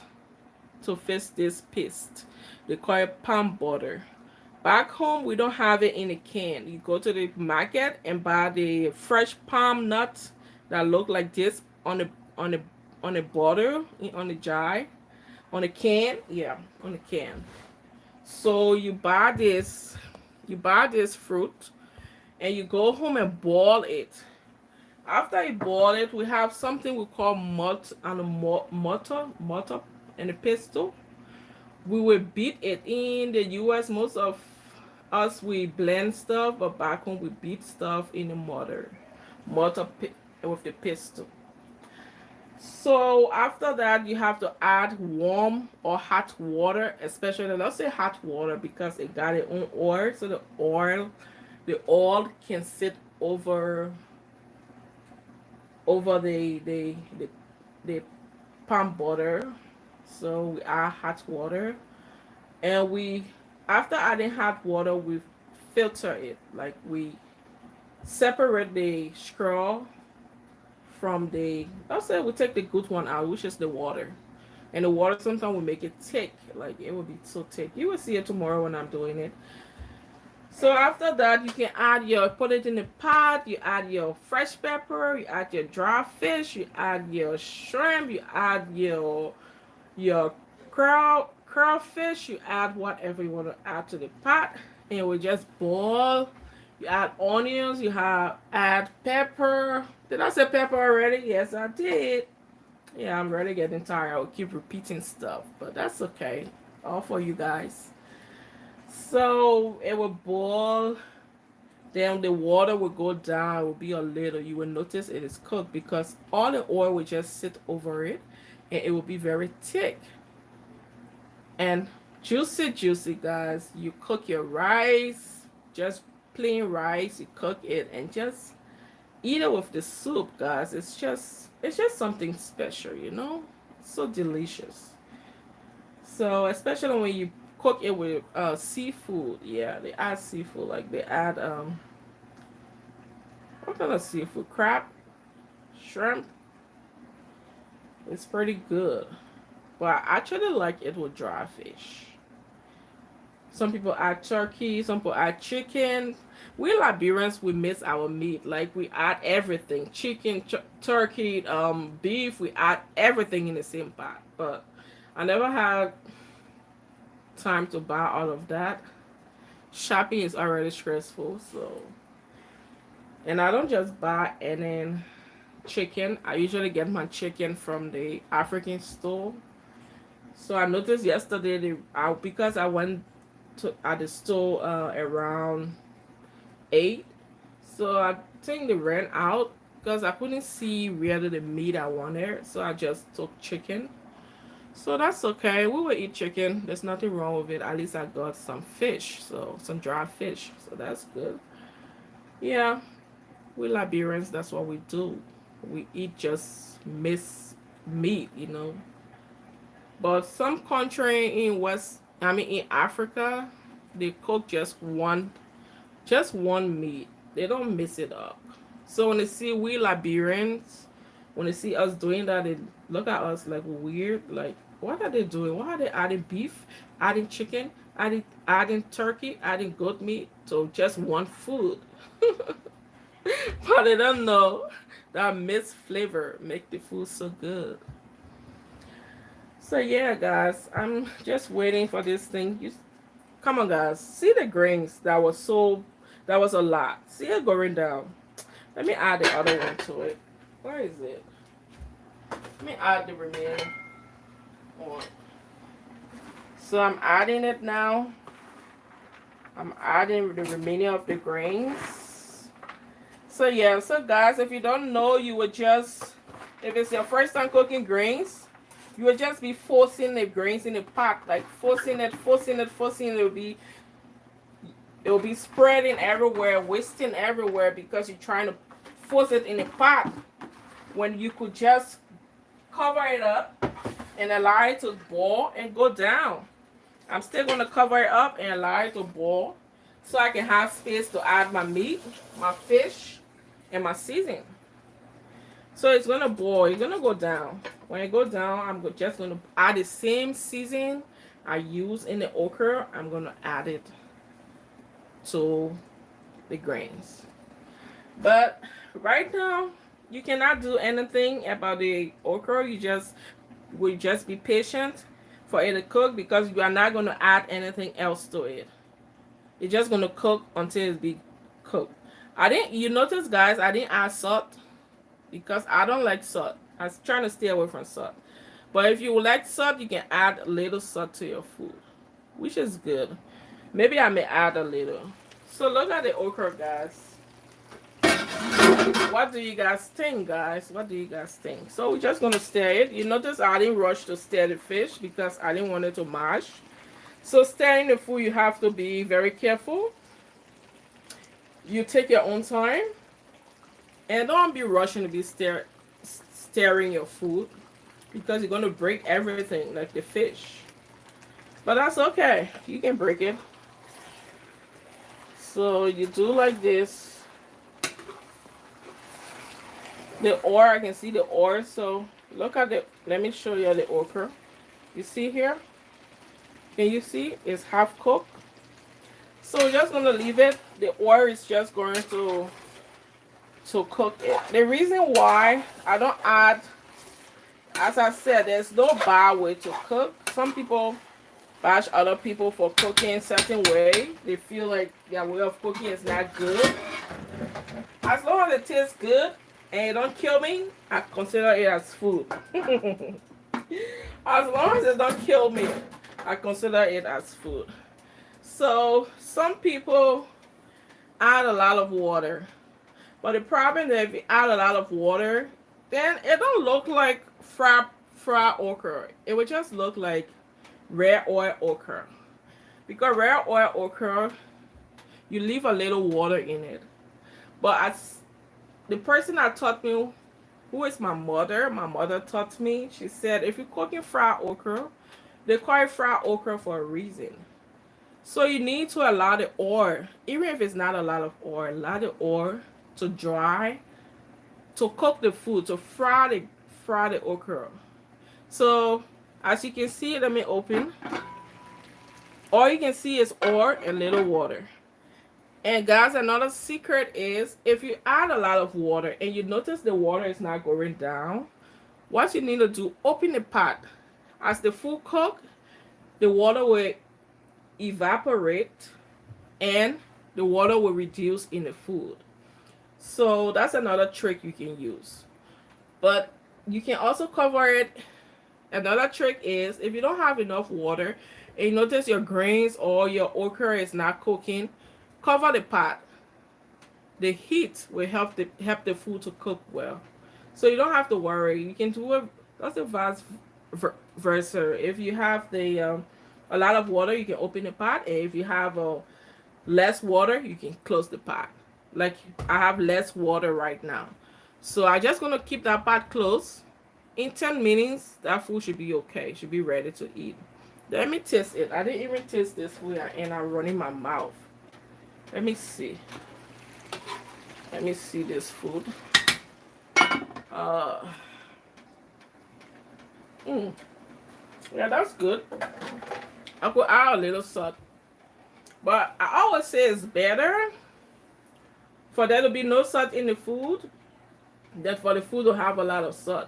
A: to fix this paste. They call it palm butter. Back home, we don't have it in a can. You go to the market and buy the fresh palm nuts that look like this on the bottle, on the jar, on the can. Yeah, on the can. So you buy this fruit and you go home and boil it. After you boil it, we have something we call mortar and a pestle. We will beat it. In the US, most of us, we blend stuff, but back home we beat stuff in the mortar with the pestle. So after that, you have to add warm or hot water, especially let's say hot water because it got its own oil, so the oil can sit over over the palm butter. So we add hot water, and we after adding hot water, we filter it. Like we separate the straw from the. Let's say we take the good one out, which is the water. And the water sometimes will make it thick, like it will be so thick. You will see it tomorrow when I'm doing it. So after that, you can add your, put it in the pot, you add your fresh pepper, you add your dry fish, you add your shrimp, you add your crawfish, you add whatever you want to add to the pot, and it will just boil. You add onions, you have add pepper. Did I say pepper already? Yes, I did. Yeah, I'm really getting tired. I'll keep repeating stuff, but that's okay. All for you guys. So it will boil, then the water will go down, it will be a little. You will notice it is cooked because all the oil will just sit over it and it will be very thick and juicy, guys. You cook your rice, just plain rice, you cook it and just eat it with the soup, guys. It's just something special, you know? So delicious. So especially when you cook it with seafood. Yeah, they add seafood. Like they add what kind of seafood? Crab, shrimp. It's pretty good. But I actually like it with dry fish. Some people add turkey, some people add chicken. We Liberians, we miss our meat. Like we add everything. Chicken, turkey, beef, we add everything in the same pot. But I never had time to buy all of that. Shopping is already stressful, so. And I don't just buy any chicken. I usually get my chicken from the African store. So I noticed yesterday because I went to at the store around 8. So I think they ran out because I couldn't see really the meat I wanted. So I just took chicken. So that's okay. We will eat chicken. There's nothing wrong with it. At least I got some fish, so some dry fish. So that's good. Yeah, we Liberians, that's what we do. We eat just miss meat, you know. But some country in Africa, they cook just one meat. They don't mix it up. So when they see we Liberians, when they see us doing that, they look at us like weird. Like, what are they doing? Why are they adding beef, adding chicken, adding turkey, adding goat meat to just one food? But they don't know that mixed flavor make the food so good. So yeah, guys, I'm just waiting for this thing. Come on, guys, see the grains that was a lot. See it going down. Let me add the other one to it. Where is it? Let me add the remaining one. So I'm adding it now. I'm adding the remaining of the grains. So yeah, so guys, if you don't know, if it's your first time cooking grains, you will just be forcing the grains in the pot, like forcing it. It will be spreading everywhere, wasting everywhere because you're trying to force it in the pot when you could just cover it up and allow it to boil and go down. I'm still going to cover it up and allow it to boil so I can have space to add my meat, my fish, and my seasoning. So it's going to boil. It's going to go down. When it goes down, I'm just going to add the same seasoning I use in the okra. I'm going to add it to the grains. But right now, you cannot do anything about the okra. Will just be patient for it to cook because you are not going to add anything else to it. It's just going to cook until it's be cooked. You notice, guys, I didn't add salt because I don't like salt. I was trying to stay away from salt. But if you like salt, you can add a little salt to your food, which is good. Maybe I may add a little. So look at the okra, guys. What do you guys think, guys? What do you guys think? So we're just going to stir it. You notice I didn't rush to stir the fish because I didn't want it to mash. So stirring the food, you have to be very careful. You take your own time. And don't be rushing to be stir stirring your food because you're going to break everything like the fish. But that's okay. You can break it. So you do like this. The ore, I can see the ore. So look at the, let me show you the okra. You see here? Can you see? It's half cooked. So we're just going to leave it. The ore is just going to cook it. The reason why I don't add, as I said, there's no bad way to cook. Some people bash other people for cooking certain way. They feel like their way of cooking is not good. As long as it tastes good and it don't kill me, I consider it as food. As long as it don't kill me, I consider it as food. So some people add a lot of water. But the problem is if you add a lot of water, then it don't look like fried okra. It would just look like red oil okra. Because red oil okra, you leave a little water in it. But as the person that taught me, who is my mother taught me, she said if you're cooking fried okra, they call it fried okra for a reason. So you need to allow the oil, even if it's not a lot of oil, allow the oil to dry, to cook the food, to fry the okra. So as you can see, let me open. All you can see is oil and little water. And guys, another secret is if you add a lot of water and you notice the water is not going down, what you need to do, open the pot. As the food cook, the water will evaporate and the water will reduce in the food. So that's another trick you can use. But you can also cover it. Another trick is if you don't have enough water and you notice your grains or your okra is not cooking, cover the pot. The heat will help the food to cook well. So you don't have to worry. You can do it. That's the vice versa. If you have a lot of water, you can open the pot. And if you have less water, you can close the pot. Like I have less water right now. So I'm just going to keep that pot closed. In 10 minutes, that food should be okay. Should be ready to eat. Let me taste it. I didn't even taste this food and I'm running my mouth. Let me see. Let me see this food. Yeah, that's good. I could add a little salt. But I always say it's better for there to be no salt in the food than for the food to have a lot of salt.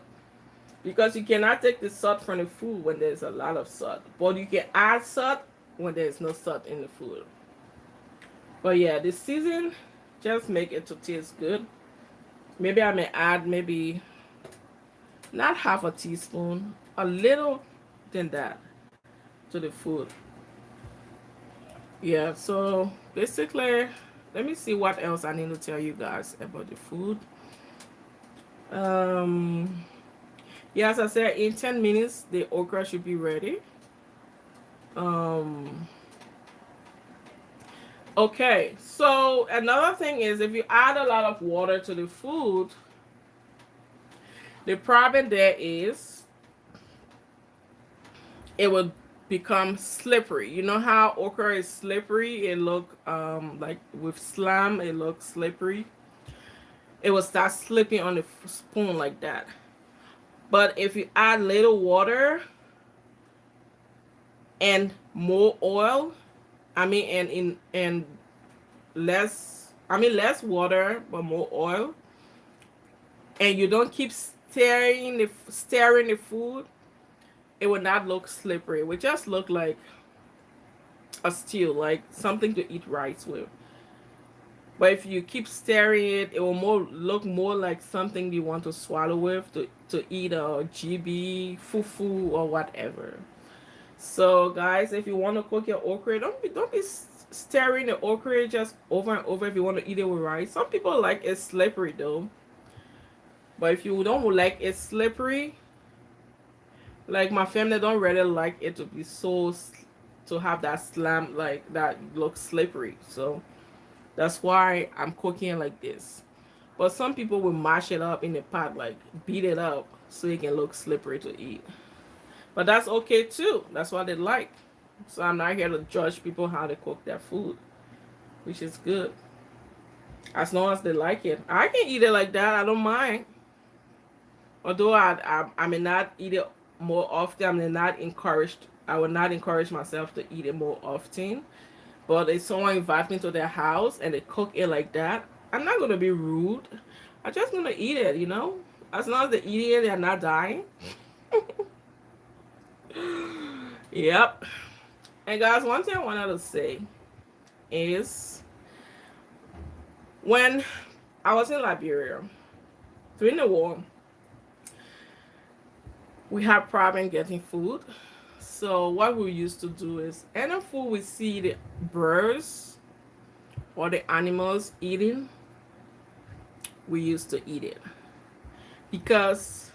A: Because you cannot take the salt from the food when there's a lot of salt. But you can add salt when there's no salt in the food. But yeah, the season just make it to taste good. Maybe I may add maybe not half a teaspoon, a little than that to the food. Yeah, so basically, let me see what else I need to tell you guys about the food. Yeah, as I said, in 10 minutes, the okra should be ready. Okay, so another thing is if you add a lot of water to the food, the problem there is it will become slippery. You know how okra is slippery? It look like with slime, it looks slippery. It will start slipping on the spoon like that. But if you add little water and more oil, and less water but more oil, and you don't keep stirring the food, it will not look slippery. It will just look like a stew, like something to eat rice with. But if you keep stirring it, it will look more like something you want to swallow with, to eat a GB, fufu, or whatever. So guys, if you want to cook your okra, don't be stirring the okra just over and over if you want to eat it with rice. Some people like it slippery though. But if you don't like it slippery, like my family don't really like it to be to have that slam like that looks slippery. So that's why I'm cooking like this. But some people will mash it up in the pot, like beat it up so it can look slippery to eat. But that's okay too. That's what they like. So I'm not here to judge people how to cook their food, which is good. As long as they like it. I can eat it like that. I don't mind. Although I may not eat it more often. I may not encouraged. I would not encourage myself to eat it more often. But if someone invites me to their house and they cook it like that, I'm not gonna be rude. I'm just gonna eat it, you know? As long as they eat it, they're not dying. Yep. And guys, one thing I wanted to say is when I was in Liberia during the war, we had problem getting food. So what we used to do is any food we see the birds or the animals eating, we used to eat it because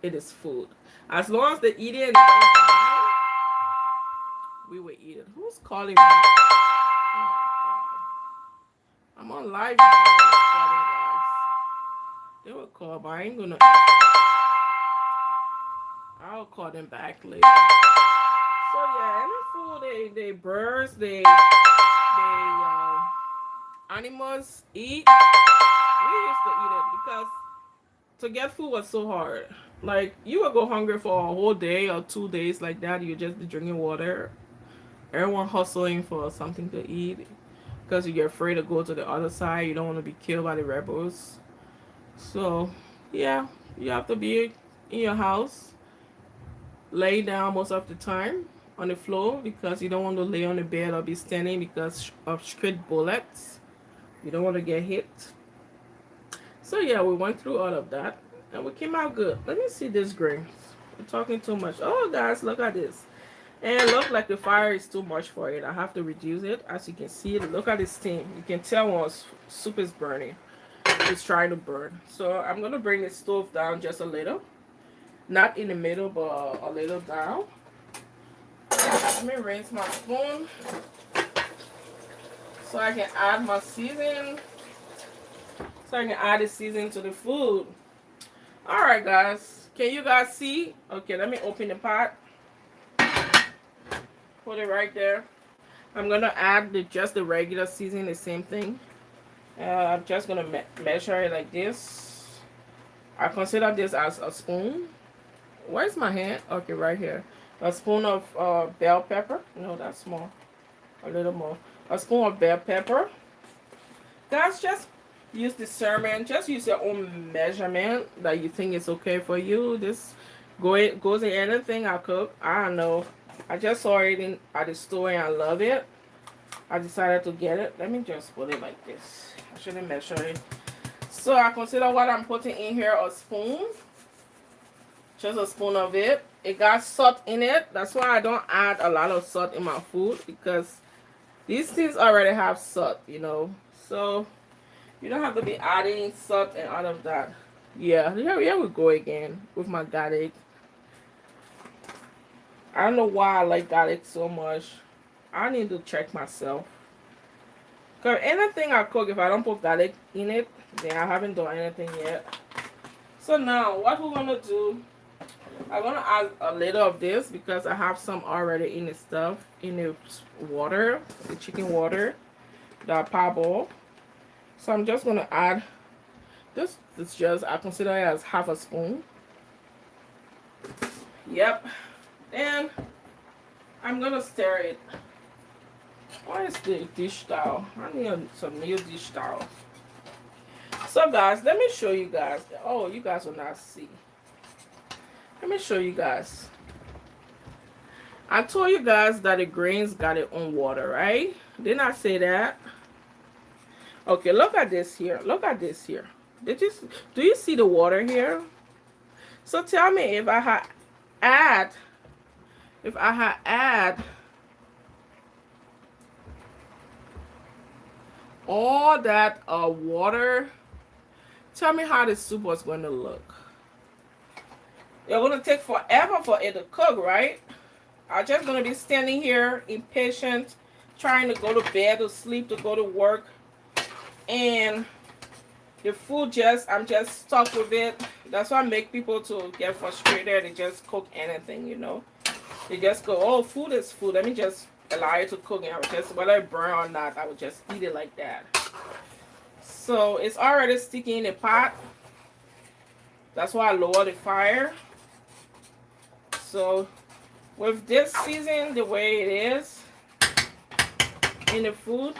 A: it is food. As long as they eat it, we will eat it. Who's calling me? Oh, I'm on live. Calling, guys. They will call, but I ain't gonna answer. I'll call them back later. So yeah, any food they birds, they animals eat, we used to eat it because to get food was so hard. Like you would go hungry for a whole day or 2 days like that. You just be drinking water. Everyone hustling for something to eat because you get afraid to go to the other side. You don't want to be killed by the rebels. So yeah, you have to be in your house, lay down most of the time on the floor because you don't want to lay on the bed or be standing because of straight bullets. You don't want to get hit. So yeah, we went through all of that and we came out good. Let me see this grain. I'm talking too much. Oh guys, look at this. And it looks like the fire is too much for it. I have to reduce it. As you can see, look at the steam. You can tell when soup is burning. It's trying to burn. So I'm going to bring the stove down just a little. Not in the middle, but a little down. Let me rinse my spoon so I can add my seasoning. So I can add the seasoning to the food. Alright guys. Can you guys see? Okay, let me open the pot. Put it right there. I'm going to add just the regular seasoning, the same thing. I'm just going to measure it like this. I consider this as a spoon. Where's my hand? Okay, right here. A spoon of bell pepper. No, that's small. A little more. A spoon of bell pepper. Guys, just use discernment. Just use your own measurement that you think is okay for you. This goes in anything I cook. I don't know. I just saw it at the store and I love it. I decided to get it. Let me just put it like this. I shouldn't measure it. So I consider what I'm putting in here a spoon. Just a spoon of it. It got salt in it. That's why I don't add a lot of salt in my food because these things already have salt, you know. So you don't have to be adding salt and all of that. Yeah, here we go again with my garlic. I don't know why I like garlic so much. I need to check myself. Because anything I cook, if I don't put garlic in it, then I haven't done anything yet. So now, what we're going to do, I'm going to add a little of this because I have some already in the stuff, in the water, the chicken water, the parboil. So I'm just going to add this. It's just, I consider it as half a spoon. Yep. And I'm gonna stir it. Why is the dish towel? I need some new dish towel. So guys, let me show you guys. Oh, you guys will not see. Let me show you guys. I told you guys that the grains got their own water, right? Didn't I say that? Okay, look at this here. Look at this here. Do you see the water here? So tell me if I had add all that water, tell me how the soup was going to look. It's going to take forever for it to cook, right? I'm just going to be standing here impatient, trying to go to bed, to sleep, to go to work. And The food just, I'm just stuck with it. That's why I make people to get frustrated. They just cook anything, you know. They just go, oh, food is food. Let me just allow it to cook, and I would just, whether it burn or not, I would just eat it like that. So it's already sticking in the pot. That's why I lower the fire. So with this season the way it is in the food,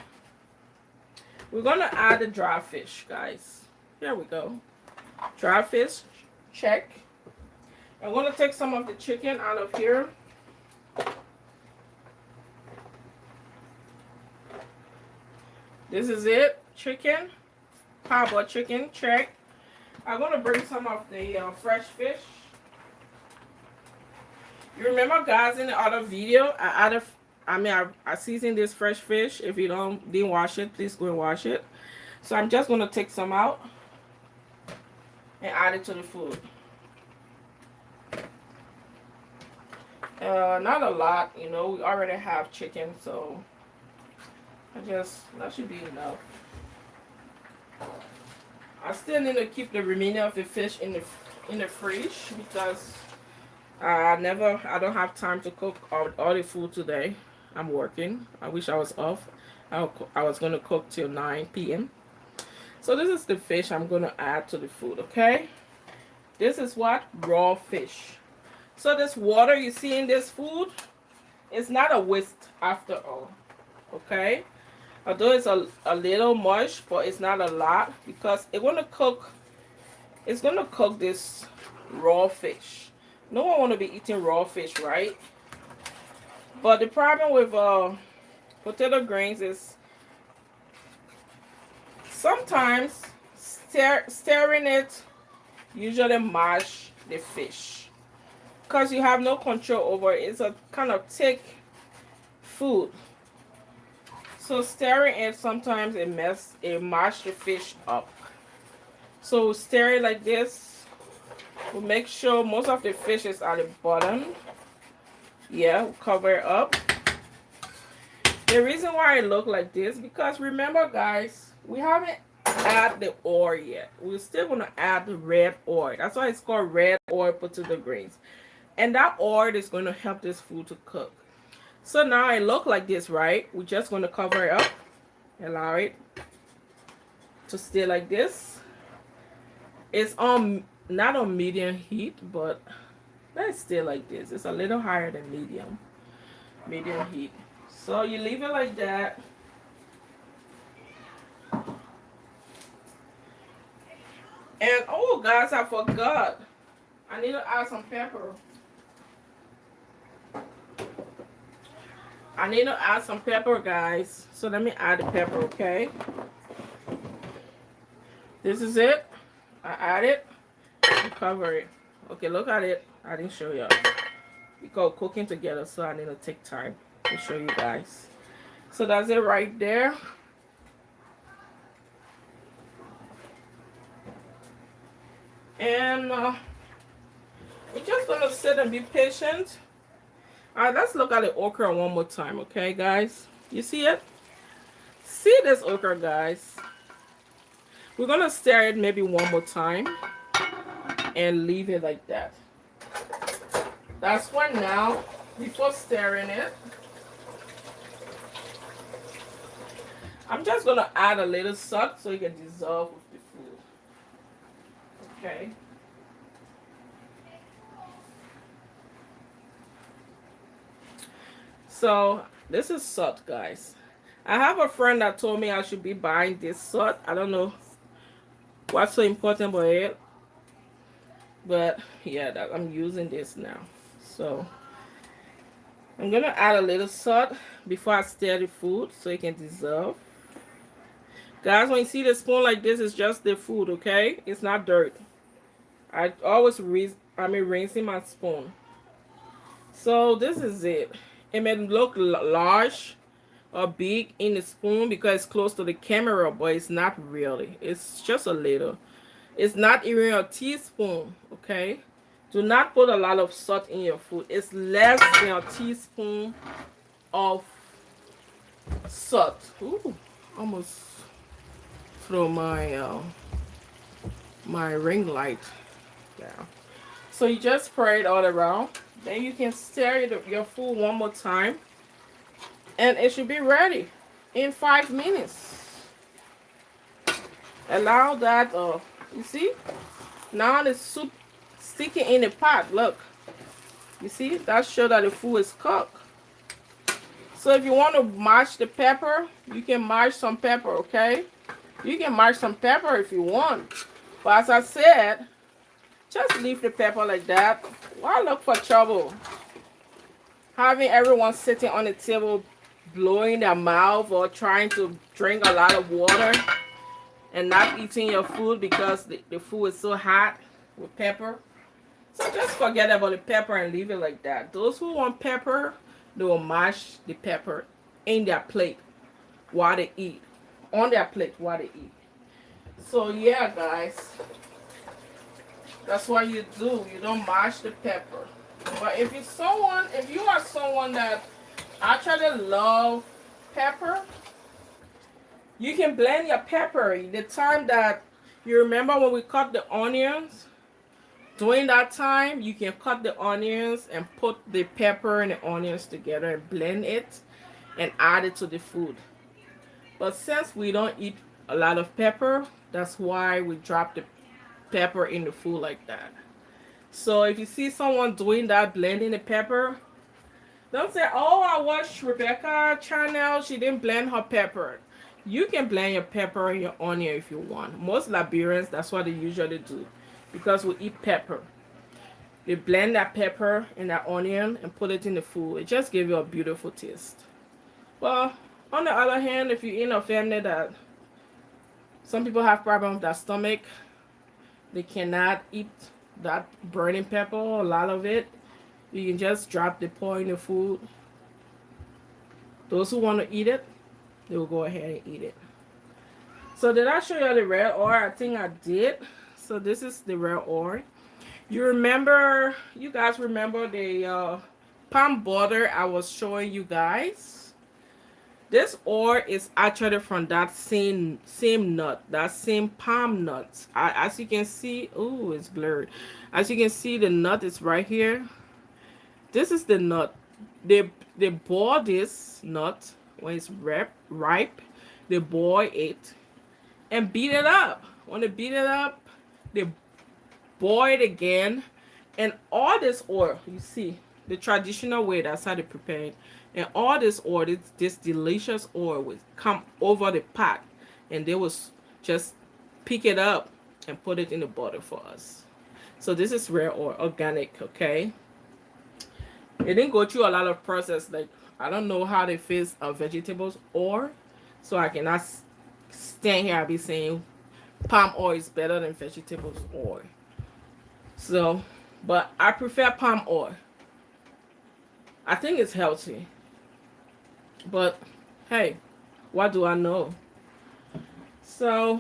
A: we're gonna add the dry fish, guys. Here we go. Dry fish, check. I'm gonna take some of the chicken out of here. This is it, chicken, parboiled chicken, check. I'm gonna bring some of the fresh fish. You remember, guys, in the other video, I seasoned this fresh fish. If you didn't wash it, please go and wash it. So I'm just gonna take some out and add it to the food. Not a lot, you know. We already have chicken, so that should be enough. I still need to keep the remainder of the fish in the fridge because I don't have time to cook all the food today. I'm working. I wish I was off. I was gonna cook till 9 p.m. So this is the fish I'm gonna add to the food. Okay, this is what raw fish. So this water you see in this food is not a waste after all. Okay, although it's a little much, but it's not a lot because it's gonna cook this raw fish. No one want to be eating raw fish, right? But the problem with potato grains is sometimes stirring it usually mash the fish because you have no control over it. It's a kind of thick food, so stirring it sometimes it mash the fish up. So stir it like this. We'll make sure most of the fish is at the bottom. Yeah, we'll cover it up. The reason why it look like this, because remember, guys, we haven't add the oil yet. We're still going to add the red oil. That's why it's called red oil potato grains. And that oil is going to help this food to cook. So now it look like this, right? We're just going to cover it up. Allow it to stay like this. It's on not on medium heat, but let's stay like this. It's a little higher than medium heat. So you leave it like that. And oh, guys, I forgot. I need to add some pepper. I need to add some pepper, guys. So let me add the pepper, okay? This is it. I add it. And cover it. Okay, look at it. I didn't show you. We go cooking together, so I need to take time to show you guys. So that's it right there. And we're just gonna sit and be patient. All right, let's look at the okra one more time, okay, guys? You see it? See this okra, guys? We're gonna stir it maybe one more time and leave it like that. That's one now. Before stirring it, I'm just gonna add a little salt so it can dissolve with the food. Okay. So this is salt, guys. I have a friend that told me I should be buying this salt. I don't know what's so important about it, but yeah, I'm using this now. So I'm gonna add a little salt before I stir the food so it can dissolve. Guys, when you see the spoon like this, it's just the food, okay? It's not dirt. I always rinsing my spoon. So this is it. It may look large or big in the spoon because it's close to the camera, but it's not really. It's just a little. It's not even a teaspoon, okay? Do not put a lot of salt in your food. It's less than a teaspoon of salt. Ooh, almost throw my my ring light. Yeah. So you just spray it all around. Then you can stir your food one more time. And it should be ready in 5 minutes. Allow that, you see? Now the soup sticking in the pot. Look. You see? That shows that the food is cooked. So if you want to mash the pepper, you can mash some pepper, okay? You can mash some pepper if you want. But as I said, just leave the pepper like that. Why look for trouble? Having everyone sitting on the table blowing their mouth or trying to drink a lot of water and not eating your food because the food is so hot with pepper. So just forget about the pepper and leave it like that. Those who want pepper, they will mash the pepper in their plate while they eat. On their plate while they eat. So yeah, guys. That's what you do. You don't mash the pepper. But if you are someone that actually love pepper, you can blend your pepper. The time that you remember when we cut the onions, during that time you can cut the onions and put the pepper and the onions together and blend it and add it to the food. But since we don't eat a lot of pepper, that's why we drop the pepper in the food like that. So if you see someone doing that, blending the pepper, don't say, oh, I watched Rebecca channel, she didn't blend her pepper. You can blend your pepper and your onion if you want. Most Liberians, that's what they usually do because we eat pepper. They blend that pepper and that onion and put it in the food. It just gives you a beautiful taste. Well, on the other hand, if you're in a family that some people have problems with their stomach, they cannot eat that burning pepper, a lot of it, you can just drop the pour in the food. Those who want to eat it, they will go ahead and eat it. So did I show you the red oil? I think I did. So this is the red oil. You guys remember the palm butter I was showing you guys? This oil is actually from that same nut, that same palm nut. As you can see, oh, it's blurred. As you can see, the nut is right here. This is the nut. They boil this nut when it's ripe. They boil it and beat it up. When they beat it up, they boil it again. And all this oil, you see, the traditional way, that's how they prepare it. And all this oil, this delicious oil will come over the pot and they will just pick it up and put it in the butter for us. So this is rare oil, organic, okay? It didn't go through a lot of process. Like, I don't know how they fix vegetables oil, so I cannot stand here and be saying palm oil is better than vegetables oil. So, but I prefer palm oil. I think it's healthy. But hey, what do I know? So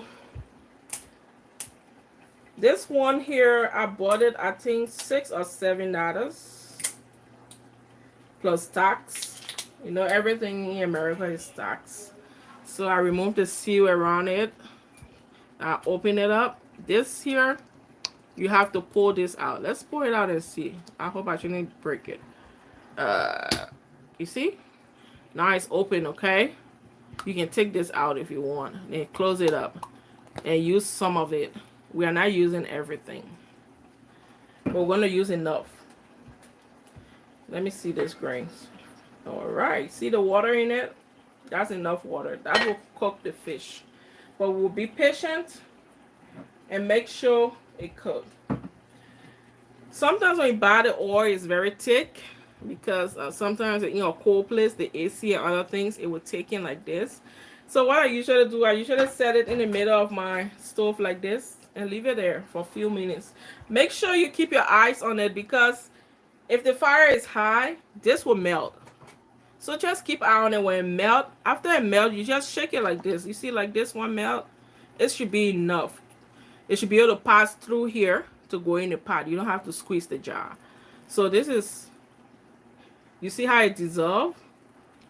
A: this one here, I bought it, I think $6 or $7 plus tax. You know, everything in America is tax. So I removed the seal around it. I open it up. This here, you have to pull this out. Let's pull it out and see. I hope I shouldn't break it. You see? Now it's open, okay? You can take this out if you want. Then close it up and use some of it. We are not using everything. We're going to use enough. Let me see this grains. All right. See the water in it? That's enough water. That will cook the fish. But we'll be patient and make sure it cooks. Sometimes when you buy the oil, it's very thick. Because sometimes in a cold place, the AC and other things, it will take in like this. So what I usually do, I usually set it in the middle of my stove like this and leave it there for a few minutes. Make sure you keep your eyes on it because if the fire is high, this will melt. So just keep eye on it when it melts. After it melts, you just shake it like this. You see like this one melt? It should be enough. It should be able to pass through here to go in the pot. You don't have to squeeze the jar. So this is... You see how it dissolves?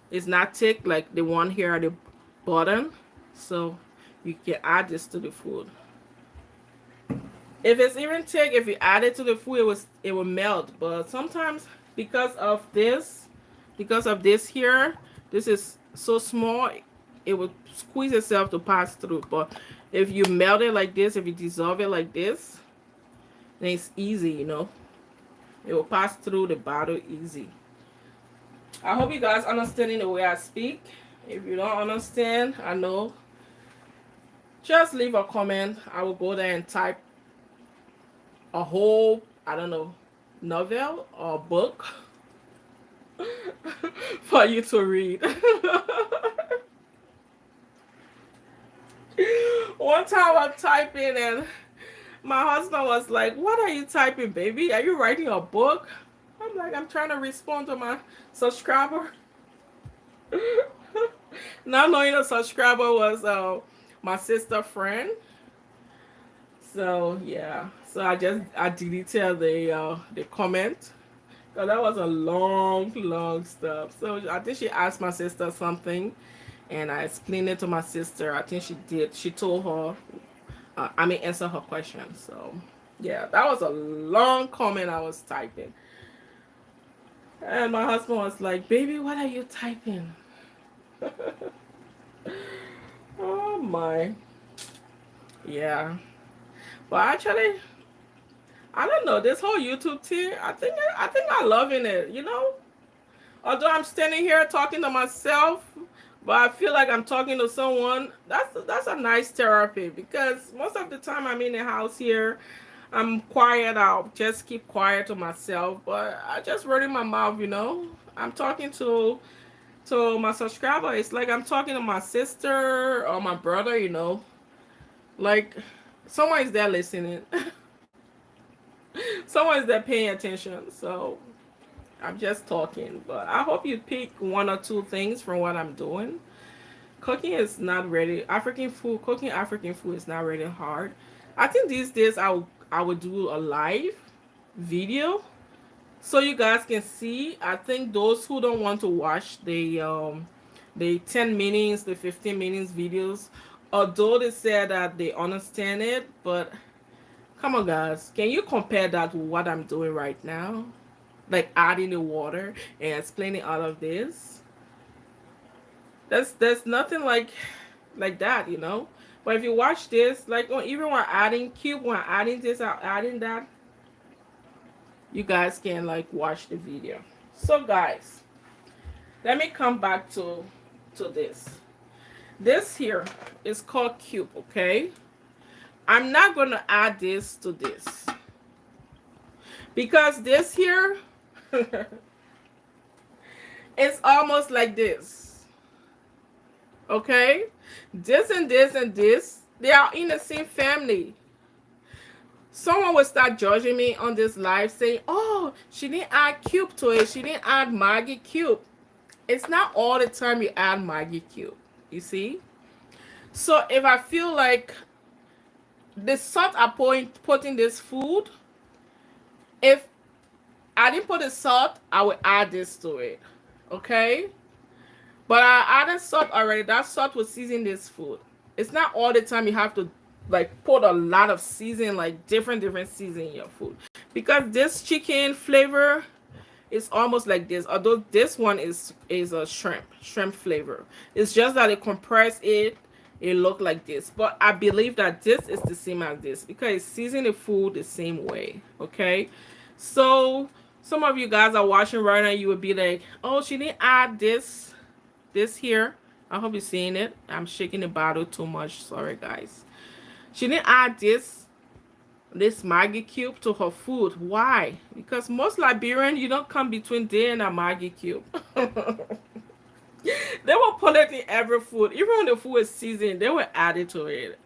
A: It's not thick like the one here at the bottom. So you can add this to the food. If it's even thick, if you add it to the food, it will melt. But sometimes because of this here, this is so small, it will squeeze itself to pass through. But if you melt it like this, if you dissolve it like this, then it's easy, you know. It will pass through the bottle easy. I hope you guys understanding the way I speak. If you don't understand, I know, just leave a comment. I will go there and type a whole, I don't know, novel or book for you to read. One time I'm typing and my husband was like, "What are you typing, baby? Are you writing a book?" I'm like, "I'm trying to respond to my subscriber." Not knowing the subscriber was my sister friend. So yeah, so I deleted the comment. So that was a long stuff. So I think she asked my sister something, and I explained it to my sister. I think she did. She told her, answer her question. So yeah, that was a long comment I was typing. And my husband was like, "Baby, what are you typing?" Oh my. Yeah. But actually, I don't know, this whole YouTube thing, I think I'm loving it, you know? Although I'm standing here talking to myself, but I feel like I'm talking to someone. That's a nice therapy, because most of the time I'm in the house here, I'm quiet. I'll just keep quiet to myself, but I just running my mouth, you know. I'm talking to my subscriber. It's like I'm talking to my sister or my brother, you know. Like someone is there listening. Someone is there paying attention. So I'm just talking, but I hope you pick one or two things from what I'm doing. Cooking is not really African food. Cooking African food is not really hard. I think these days I would do a live video so you guys can see. I think those who don't want to watch the 10 minutes, the 15 minutes videos, although they said that they understand it, but come on guys, can you compare that to what I'm doing right now? Like adding the water and explaining all of this. There's nothing like that, you know. But if you watch this, like even when adding cube, when adding this, adding that, you guys can like watch the video. So guys, let me come back to this. This here is called cube, okay? I'm not gonna add this to this because this here it's almost like this. Okay? This and this and this, they are in the same family. Someone will start judging me on this live saying, "Oh, she didn't add cube to it. She didn't add Maggie cube." It's not all the time you add Maggie cube. You see? So if I feel like the salt I put in this food, if I didn't put the salt, I will add this to it. Okay? But I added salt already. That salt will season this food. It's not all the time you have to like put a lot of season, like different season in your food. Because this chicken flavor is almost like this. Although this one is a shrimp flavor. It's just that it compress it. It look like this. But I believe that this is the same as this because it's season the food the same way. Okay? So some of you guys are watching right now, you would be like, "Oh, she didn't add this here." I hope you're seeing it. I'm shaking the bottle too much. Sorry, guys. She didn't add this Maggi cube to her food. Why? Because most Liberian, you don't come between there and a Maggi cube. They will put it in every food. Even when the food is seasoned, they will add it to it.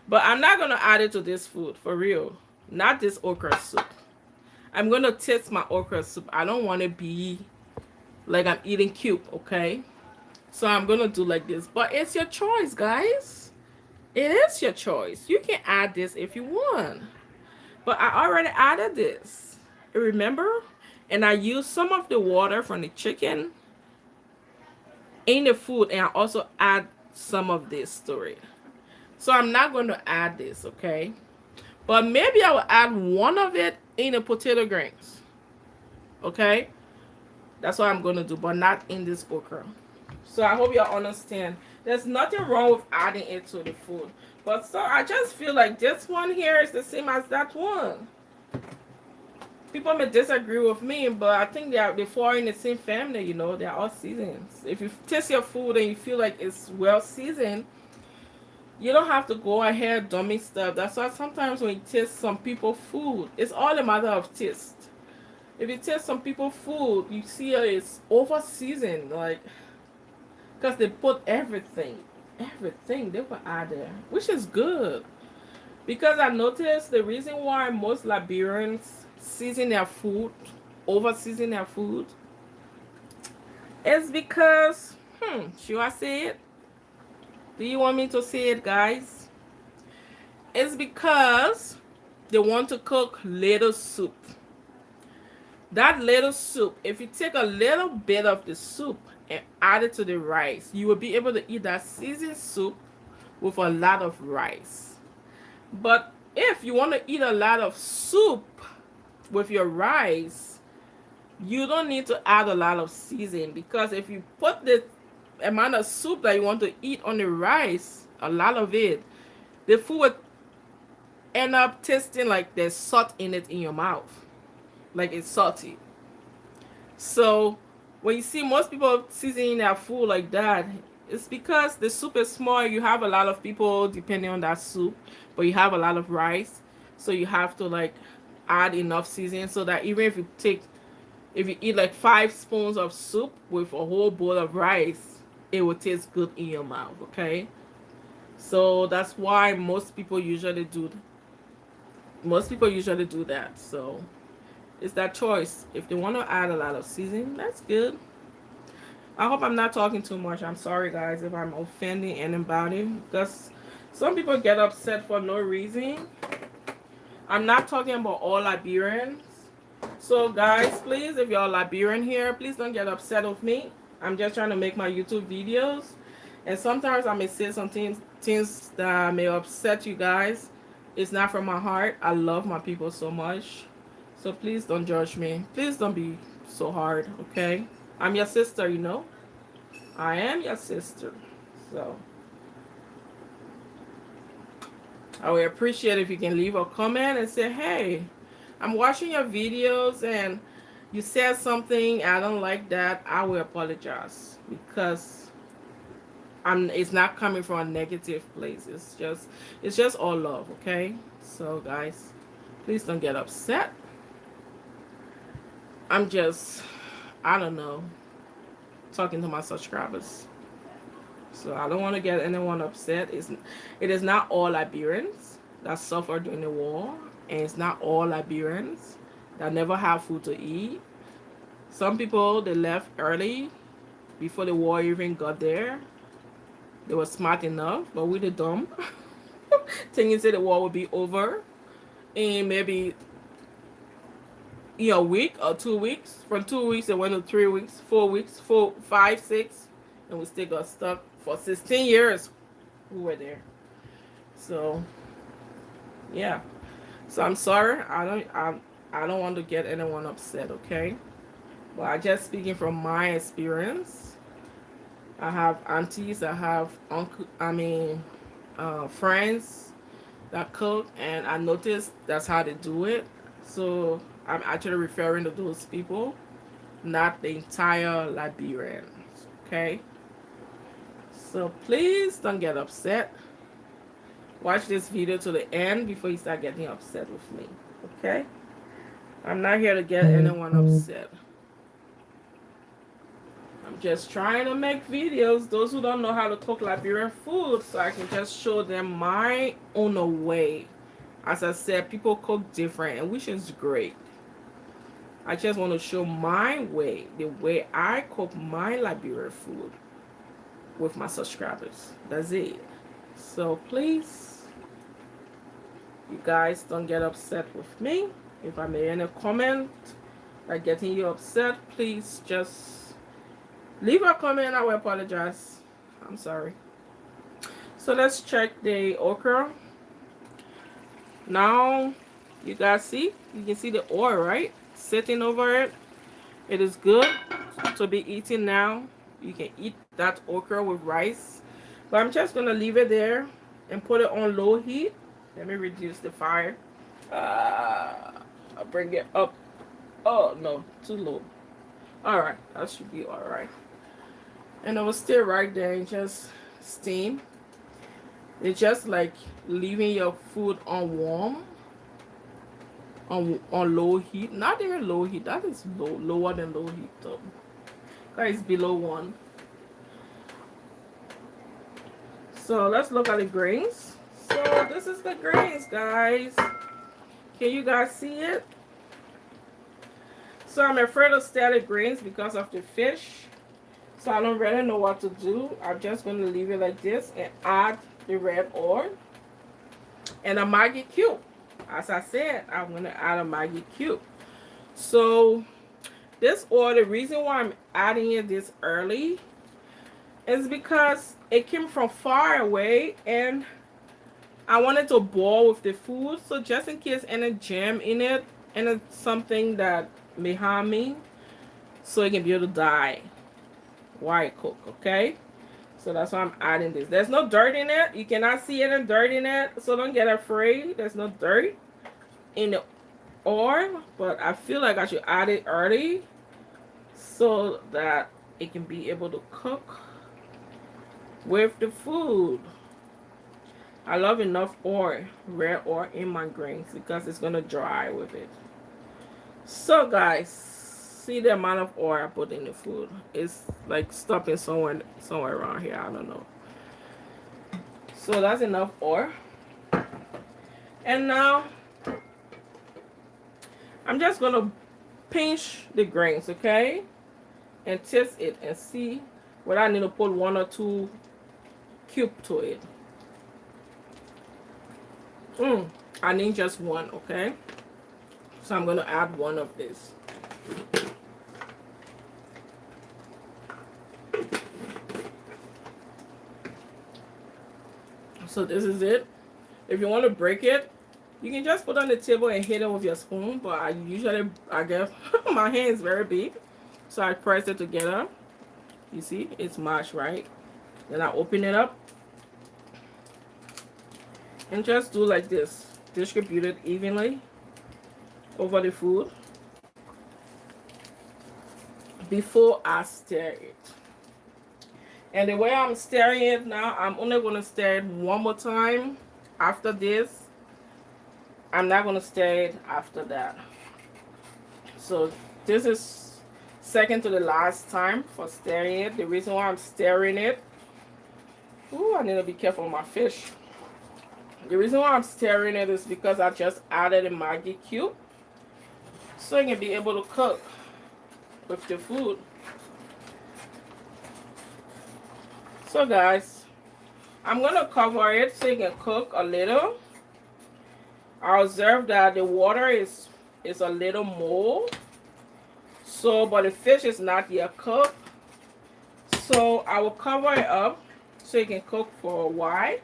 A: But I'm not going to add it to this food, for real. Not this okra soup. I'm going to taste my okra soup. I don't want to be like I'm eating cube, okay? So I'm going to do like this. But it's your choice, guys. It is your choice. You can add this if you want. But I already added this. Remember? And I used some of the water from the chicken in the food. And I also add some of this to it. So I'm not going to add this, okay? But maybe I will add one of it in the potato grains. Okay? That's what I'm going to do, but not in this okra. So I hope you all understand. There's nothing wrong with adding it to the food. But so I just feel like this one here is the same as that one. People may disagree with me, but I think they fall in the same family, you know. They're all seasons. If you taste your food and you feel like it's well seasoned, you don't have to go ahead dumbing stuff. That's why sometimes when you taste some people's food, it's all a matter of taste. If you taste some people's food, you see it's over seasoned, like, because they put everything they put out there, which is good. Because I noticed the reason why most Liberians season their food, over season their food, is because, should I say it? Do you want me to say it, guys? It's because they want to cook little soup. That little soup, if you take a little bit of the soup and add it to the rice, you will be able to eat that seasoned soup with a lot of rice. But if you want to eat a lot of soup with your rice, you don't need to add a lot of seasoning, because if you put the amount of soup that you want to eat on the rice, a lot of it, the food would end up tasting like there's salt in it in your mouth, like it's salty. So when you see most people seasoning their food like that, it's because the soup is small. You have a lot of people depending on that soup, but you have a lot of rice, so you have to like add enough seasoning so that even if you eat like 5 spoons of soup with a whole bowl of rice, it will taste good in your mouth. Okay, so that's why most people usually do that. So it's that choice. If they want to add a lot of seasoning, that's good. I hope I'm not talking too much. I'm sorry, guys, if I'm offending anybody, because some people get upset for no reason. I'm not talking about all Liberians. So, guys, please, if you're Liberian here, please don't get upset with me. I'm just trying to make my YouTube videos. And sometimes I may say some things that may upset you guys. It's not from my heart. I love my people so much. So please don't judge me. Please don't be so hard, okay? I'm your sister, you know. I am your sister. So I would appreciate if you can leave a comment and say, hey, I'm watching your videos and you said something, I don't like that. I will apologize, because it's not coming from a negative place. It's just all love, okay? So guys, please don't get upset. I'm just, I don't know, talking to my subscribers. So I don't want to get anyone upset. It is not all Liberians that suffer during the war, and it's not all Liberians that never have food to eat. Some people, they left early before the war even got there. They were smart enough, but we the dumb. Thinking that the war would be over in maybe a week or 2 weeks. From 2 weeks it went to 3 weeks, 4 weeks, 4, 5, 6, and we still got stuck for 16 years. We were there. So yeah. So I'm sorry. I don't want to get anyone upset, okay? But I just speaking from my experience. I have aunties, I have friends that cook, and I noticed that's how they do it. So I'm actually referring to those people, not the entire Liberians, okay? So please don't get upset. Watch this video to the end before you start getting upset with me, okay? I'm not here to get anyone upset. I'm just trying to make videos, those who don't know how to cook Liberian food, so I can just show them my own way. As I said, people cook different, and which is great. I just want to show my way, the way I cook my Liberian food with my subscribers. That's it. So please, you guys don't get upset with me. If I made any comment like getting you upset, please just leave a comment. I will apologize. I'm sorry. So let's check the okra. Now you guys see, you can see the oil, right, sitting over it. It is good to be eaten now. You can eat that okra with rice, but I'm just gonna leave it there and put it on low heat. Let me reduce the fire. I'll bring it up. Oh no, too low. All right, that should be all right. And it will stay right there and just steam. It's just like leaving your food on warm, on low heat. Not even low heat. That is lower than low heat though. Guys, below 1. So let's look at the grains. So this is the grains, guys. Can you guys see it? So I'm afraid to stir the grains because of the fish. So I don't really know what to do. I'm just going to leave it like this and add the red oil and a Maggi cube. As I said, I'm going to add a Maggi cube. So this oil, the reason why I'm adding it this early is because it came from far away and I wanted to boil with the food. So just in case any jam in it and it's something that may harm me, so it can be able to die while it cook, okay? So that's why I'm adding this. There's no dirt in it. You cannot see any dirt in it, so don't get afraid. There's no dirt in the oil, but I feel like I should add it early so that it can be able to cook with the food. I love enough oil, red oil in my grains because it's gonna dry with it. So guys, see the amount of oil I put in the food. It's like stopping somewhere around here. I don't know. So that's enough oil. And now I'm just gonna pinch the grains, okay? And taste it and see whether I need to put 1 or 2 cubes to it. I need just 1, okay? So I'm gonna add 1 of this. So this is it. If you want to break it, you can just put it on the table and hit it with your spoon. But I guess my hand is very big, so I press it together. You see, it's mashed, right? Then I open it up and just do like this. Distribute it evenly over the food before I stir it. And the way I'm stirring it now, I'm only going to stir it 1 more time after this. I'm not going to stir it after that. So this is second to the last time for stirring it. The reason why I'm stirring it, I need to be careful with my fish. The reason why I'm stirring it is because I just added a Maggi cube so it can be able to cook with the food. So guys, I'm going to cover it so it can cook a little. I observe that the water is a little more. So, but the fish is not yet cooked. So I will cover it up so it can cook for a while.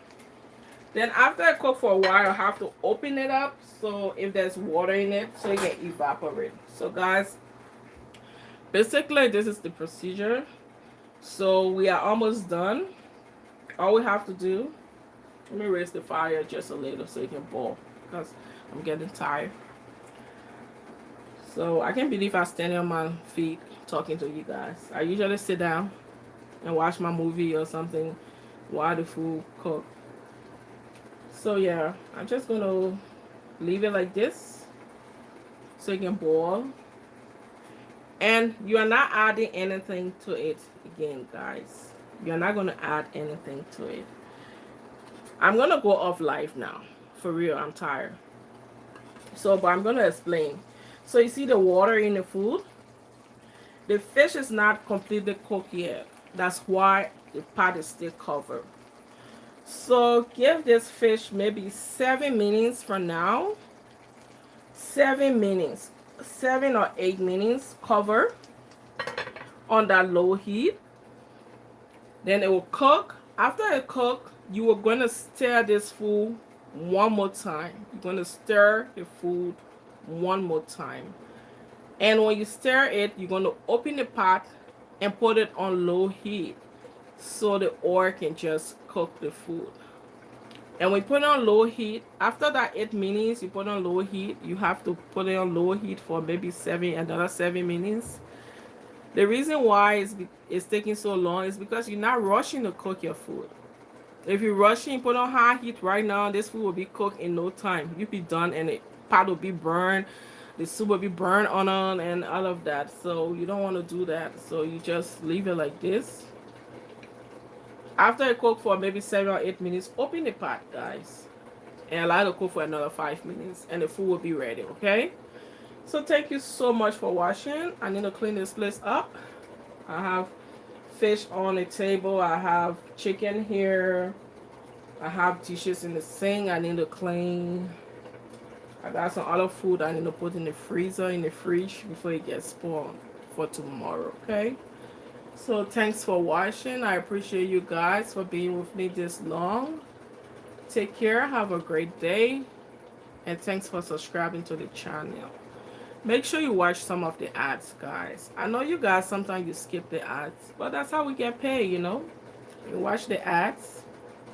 A: Then after I cook for a while, I have to open it up so if there's water in it so it can evaporate. So guys, basically this is the procedure. So we are almost done. All we have to do, let me raise the fire just a little so it can boil because I'm getting tired. So I can't believe I'm standing on my feet talking to you guys. I usually sit down and watch my movie or something while the food cooks. So yeah, I'm just going to leave it like this so it can boil. And you are not adding anything to it again, guys. You're not going to add anything to it. I'm going to go off live now. For real, I'm tired. So, but I'm going to explain. So you see the water in the food? The fish is not completely cooked yet. That's why the pot is still covered. So give this fish maybe 7 minutes from now. 7 minutes. 7 or 8 minutes cover on that low heat. Then it will cook. After it cooks, you are going to stir this food one more time. You're going to stir the food one more time. And when you stir it, you're going to open the pot and put it on low heat so the oil can just cook the food. And we put it on low heat. After that 8 minutes, you put on low heat. You have to put it on low heat for maybe another 7 minutes. The reason why it's taking so long is because you're not rushing to cook your food. If you're rushing, put on high heat right now, this food will be cooked in no time. You'll be done and the pot will be burned. The soup will be burned on and all of that. So you don't want to do that. So you just leave it like this. After it cook for maybe 7 or 8 minutes, open the pot, guys. And allow it to cook for another 5 minutes. And the food will be ready, okay? So thank you so much for watching. I need to clean this place up. I have fish on the table. I have chicken here. I have dishes in the sink I need to clean. I got some other food I need to put in the freezer, in the fridge before it gets spoiled for tomorrow, okay? So thanks for watching. I appreciate you guys for being with me this long. Take care. Have a great day. And thanks for subscribing to the channel. Make sure you watch some of the ads, guys. I know you guys sometimes you skip the ads, but that's how we get paid, you know. You watch the ads.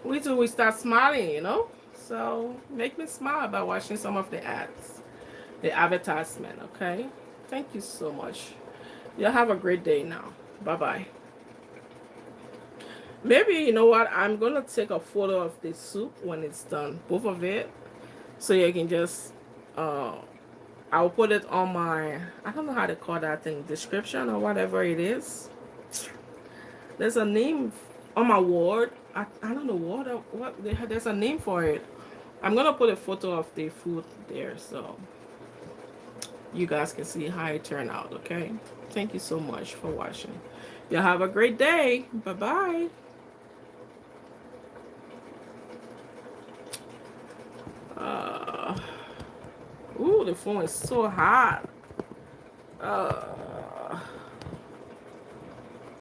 A: We start smiling, you know. So make me smile by watching some of the ads, the advertisement, okay? Thank you so much. Y'all have a great day now. Bye-bye. Maybe, you know what, I'm going to take a photo of the soup when it's done, both of it, so you can just, I'll put it on my, I don't know how to call that thing, description or whatever it is. There's a name on my wall. I don't know what there's a name for it. I'm going to put a photo of the food there so you guys can see how it turned out, okay? Thank you so much for watching. Y'all have a great day. Bye-bye. Ooh, the phone is so hot.